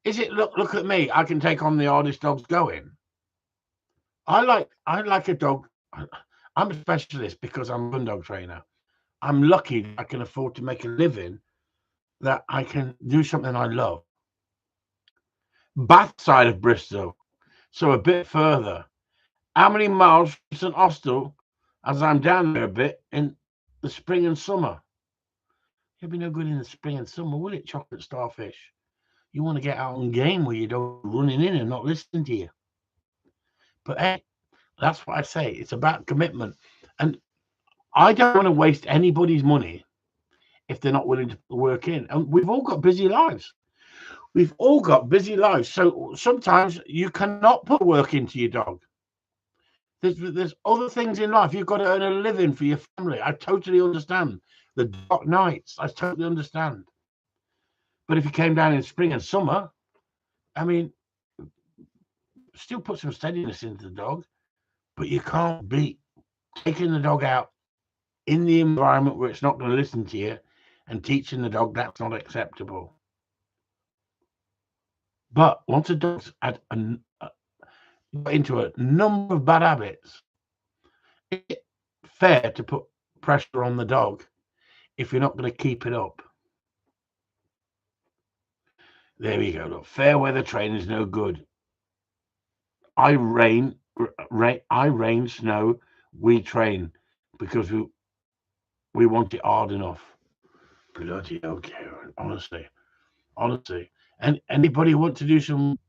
Is it, look at me, I can take on the hardest dogs going? I like a dog. I'm a specialist because I'm a gun dog trainer. I'm lucky that I can afford to make a living, that I can do something I love. Bath side of Bristol, so a bit further. How many miles from St Austell, as I'm down there a bit in the spring and summer? It'll be no good in the spring and summer, will it, chocolate starfish? You want to get out on game where you don't running in and not listening to you. But hey, that's what I say. It's about commitment. And I don't want to waste anybody's money if they're not willing to put the work in. And we've all got busy lives. We've all got busy lives. So sometimes you cannot put work into your dog. There's other things in life. You've got to earn a living for your family. I totally understand. The dark nights, I totally understand. But if you came down in spring and summer, I mean, still put some steadiness into the dog, but you can't beat taking the dog out in the environment where it's not going to listen to you and teaching the dog that's not acceptable. But once a dog's had into a number of bad habits, it's fair to put pressure on the dog if you're not going to keep it up. There we go. Look, fair weather training is no good. I rain, snow, we train because we want it hard enough. Bloody hell, Karen, honestly. And anybody want to do some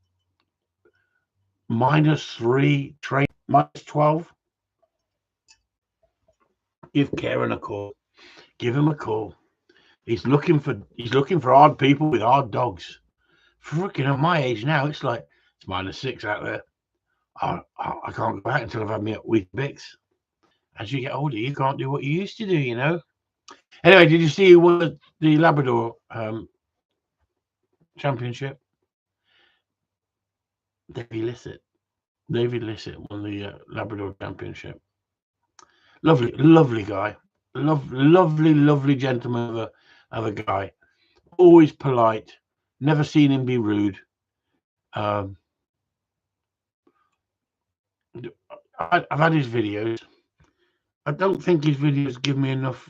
-3 train, -12? Give Karen a call. Give him a call. He's looking for hard people with hard dogs. Freaking at my age now, it's like it's -6 out there. I can't go out until I've had me with Bix. As you get older, you can't do what you used to do, you know. Anyway, did you see who won the Labrador championship? David Lissett won the Labrador championship. Lovely guy. Lovely gentleman of a guy. Always polite. Never seen him be rude. I've had his videos. I don't think his videos give me enough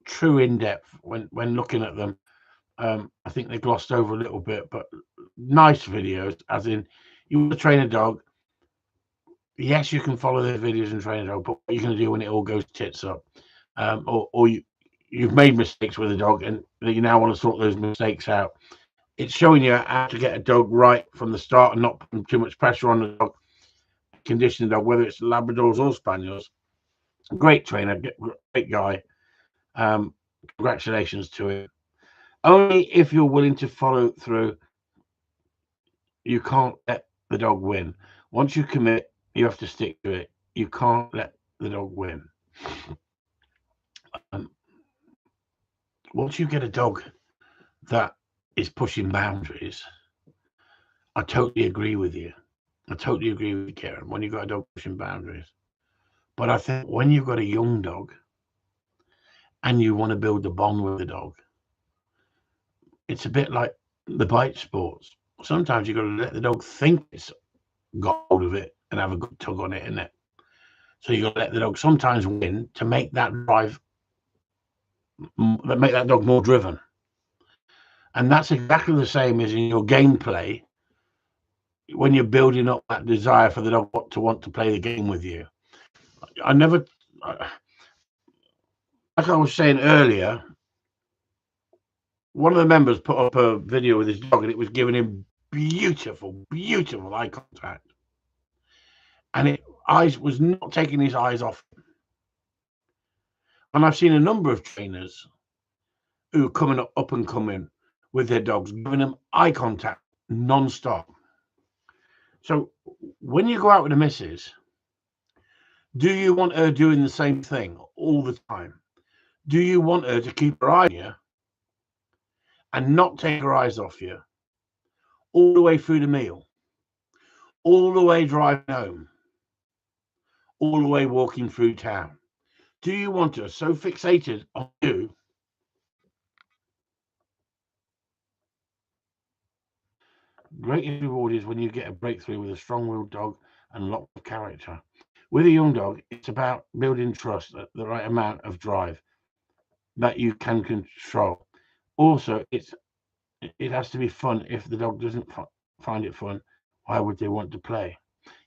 true in-depth when looking at them. I think they glossed over a little bit, but nice videos, as in you want to train a dog. Yes, you can follow their videos and train a dog, but what are you going to do when it all goes tits up? Or you've made mistakes with a dog and you now want to sort those mistakes out. It's showing you how to get a dog right from the start and not putting too much pressure on the dog, condition the dog, whether it's Labradors or Spaniels. Great trainer, great guy. Congratulations to him. Only if you're willing to follow through. You can't let the dog win. Once you commit, you have to stick to it. You can't let the dog win. Once you get a dog that is pushing boundaries, I totally agree with you. I totally agree with you, Karen, when you've got a dog pushing boundaries. But I think when you've got a young dog and you want to build a bond with the dog, it's a bit like the bite sports. Sometimes you've got to let the dog think it's got hold of it and have a good tug on it, isn't it? So you've got to let the dog sometimes win to make that drive, make that dog more driven. And that's exactly the same as in your gameplay when you're building up that desire for the dog to want to play the game with you. Like I was saying earlier, one of the members put up a video with his dog and it was giving him beautiful eye contact. And eyes was not taking his eyes off him. And I've seen a number of trainers who are coming up and coming with their dogs, giving them eye contact non-stop. So when you go out with a missus, do you want her doing the same thing all the time? Do you want her to keep her eye on you and not take her eyes off you all the way through the meal, all the way driving home, all the way walking through town? Do you want her so fixated on you greatest reward is when you get a breakthrough with a strong-willed dog and lots of character. With a young dog, it's about building trust at the right amount of drive that you can control. Also, it has to be fun. If the dog doesn't find it fun, why would they want to play?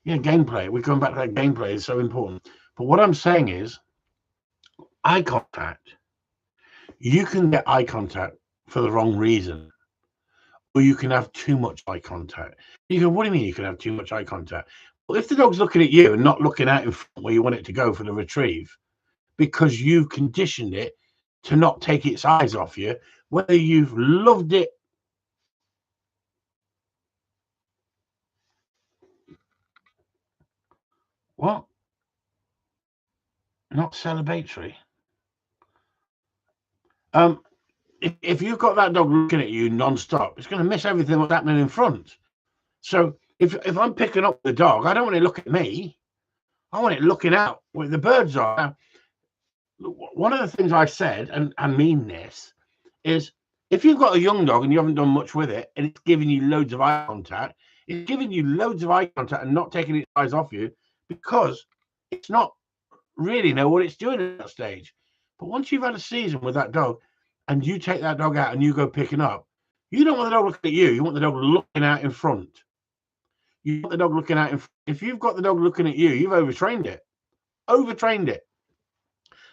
Yeah, gameplay. We're going back to that gameplay is so important. But what I'm saying is eye contact. You can get eye contact for the wrong reason. Or you can have too much eye contact. You go, what do you mean you can have too much eye contact? Well, if the dog's looking at you and not looking out in front where you want it to go for the retrieve, because you've conditioned it to not take its eyes off you, whether you've loved it. What? Not celebratory. If you've got that dog looking at you non-stop, it's going to miss everything that's happening in front. So if I'm picking up the dog, I don't want it looking at me. I want it looking out where the birds are. Now, one of the things I said, and I mean this, is if you've got a young dog and you haven't done much with it and it's giving you loads of eye contact, it's giving you loads of eye contact and not taking its eyes off you because it's not really know what it's doing at that stage. But once you've had a season with that dog and you take that dog out and you go picking up, you don't want the dog looking at you. You want the dog looking out in front. You want the dog looking out in front. If you've got the dog looking at you, you've overtrained it. Overtrained it.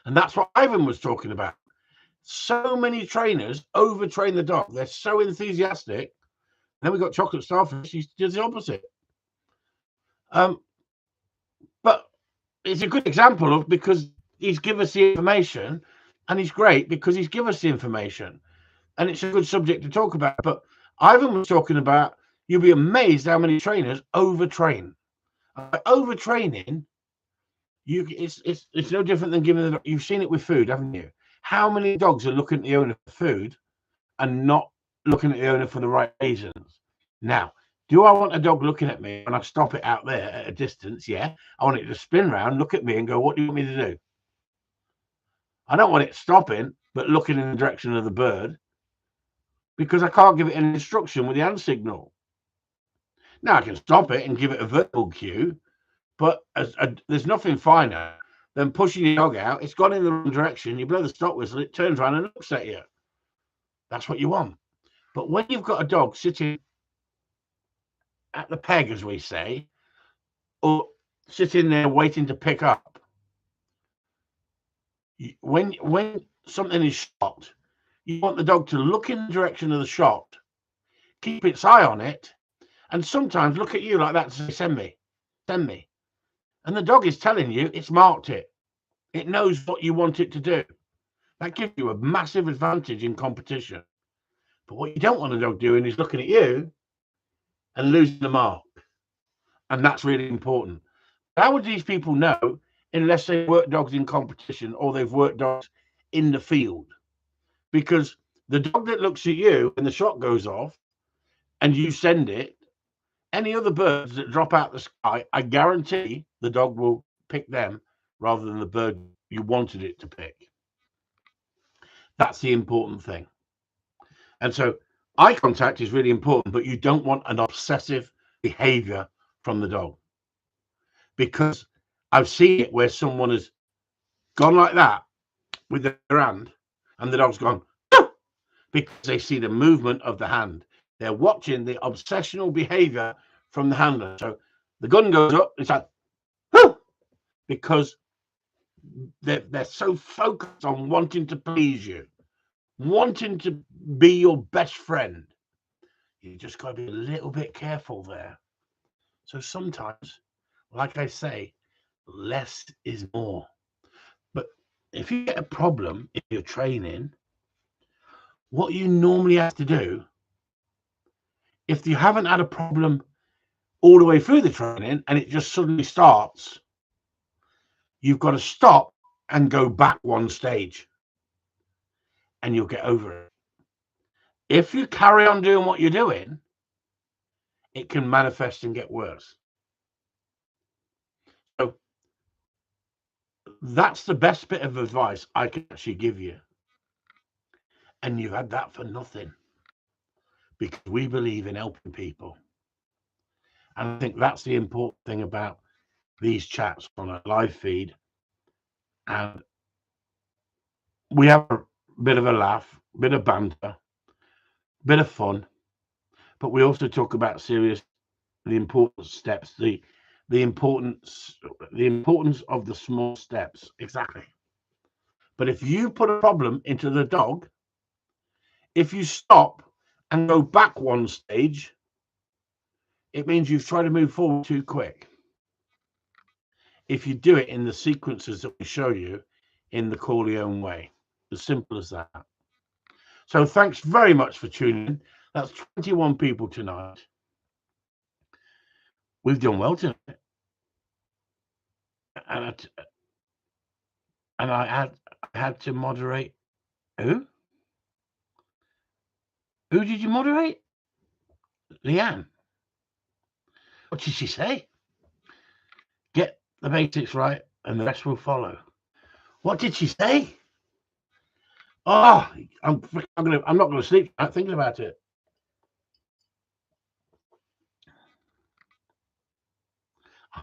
And that's what Ivan was talking about. So many trainers overtrain the dog. They're so enthusiastic. Then we've got Chocolate Starfish. He does the opposite. But it's a good example of because he's given us the information, and he's great because he's given us the information, and it's a good subject to talk about. But Ivan was talking about you'll be amazed how many trainers overtrain. Overtraining, it's no different than giving the. You've seen it with food, haven't you? How many dogs are looking at the owner for food and not looking at the owner for the right reasons? Now, do I want a dog looking at me when I stop it out there at a distance? Yeah. I want it to spin around, look at me and go, what do you want me to do? I don't want it stopping, but looking in the direction of the bird because I can't give it an instruction with the hand signal. Now, I can stop it and give it a verbal cue, but there's nothing finer than pushing your dog out. It's gone in the wrong direction. You blow the stop whistle, it turns around and looks at you. That's what you want. But when you've got a dog sitting at the peg, as we say, or sitting there waiting to pick up. When something is shot, you want the dog to look in the direction of the shot, keep its eye on it, and sometimes look at you like that to say, send me. And the dog is telling you it's marked it. It knows what you want it to do. That gives you a massive advantage in competition. But what you don't want a dog doing is looking at you and losing the mark. And that's really important. How would these people know unless they work dogs in competition or they've worked dogs in the field? Because the dog that looks at you when the shot goes off and you send it, any other birds that drop out the sky, I guarantee the dog will pick them rather than the bird you wanted it to pick. That's the important thing. And so eye contact is really important, but you don't want an obsessive behavior from the dog. Because I've seen it where someone has gone like that with their hand and the dog's gone because they see the movement of the hand. They're watching the obsessional behavior from the handler. So the gun goes up, it's like, because they're so focused on wanting to please you, wanting to be your best friend. You just got to be a little bit careful there. So sometimes, like I say, less is more. But if you get a problem in your training, what you normally have to do, if you haven't had a problem all the way through the training and it just suddenly starts, you've got to stop and go back one stage and you'll get over it. If you carry on doing what you're doing, it can manifest and get worse. So that's the best bit of advice I can actually give you. And you've had that for nothing, because we believe in helping people. And I think that's the important thing about these chats on a live feed. And we have a bit of a laugh, bit of banter, bit of fun, but we also talk about the important steps, the importance of the small steps. Exactly. But if you put a problem into the dog, if you stop and go back one stage, it means you've tried to move forward too quick. If you do it in the sequences that we show you in the Corleone way, as simple as that. So thanks very much for tuning in. That's 21 people tonight. We've done well tonight. And I had to moderate. Who? Who did you moderate? Leanne. What did she say? Get the basics right and the rest will follow. What did she say? Oh, I'm not gonna sleep thinking about it.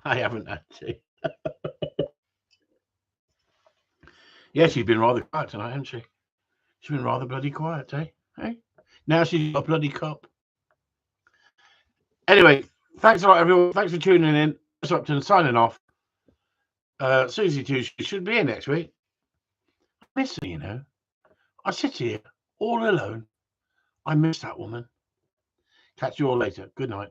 I haven't had to. Yeah, she's been rather quiet tonight, hasn't she? She's been rather bloody quiet, eh? Hey? Now she's got a bloody cup. Anyway, thanks a lot, everyone. Thanks for tuning in. It's Upton signing off. Susie too, she should be here next week. I miss her, you know. I sit here all alone. I miss that woman. Catch you all later. Good night.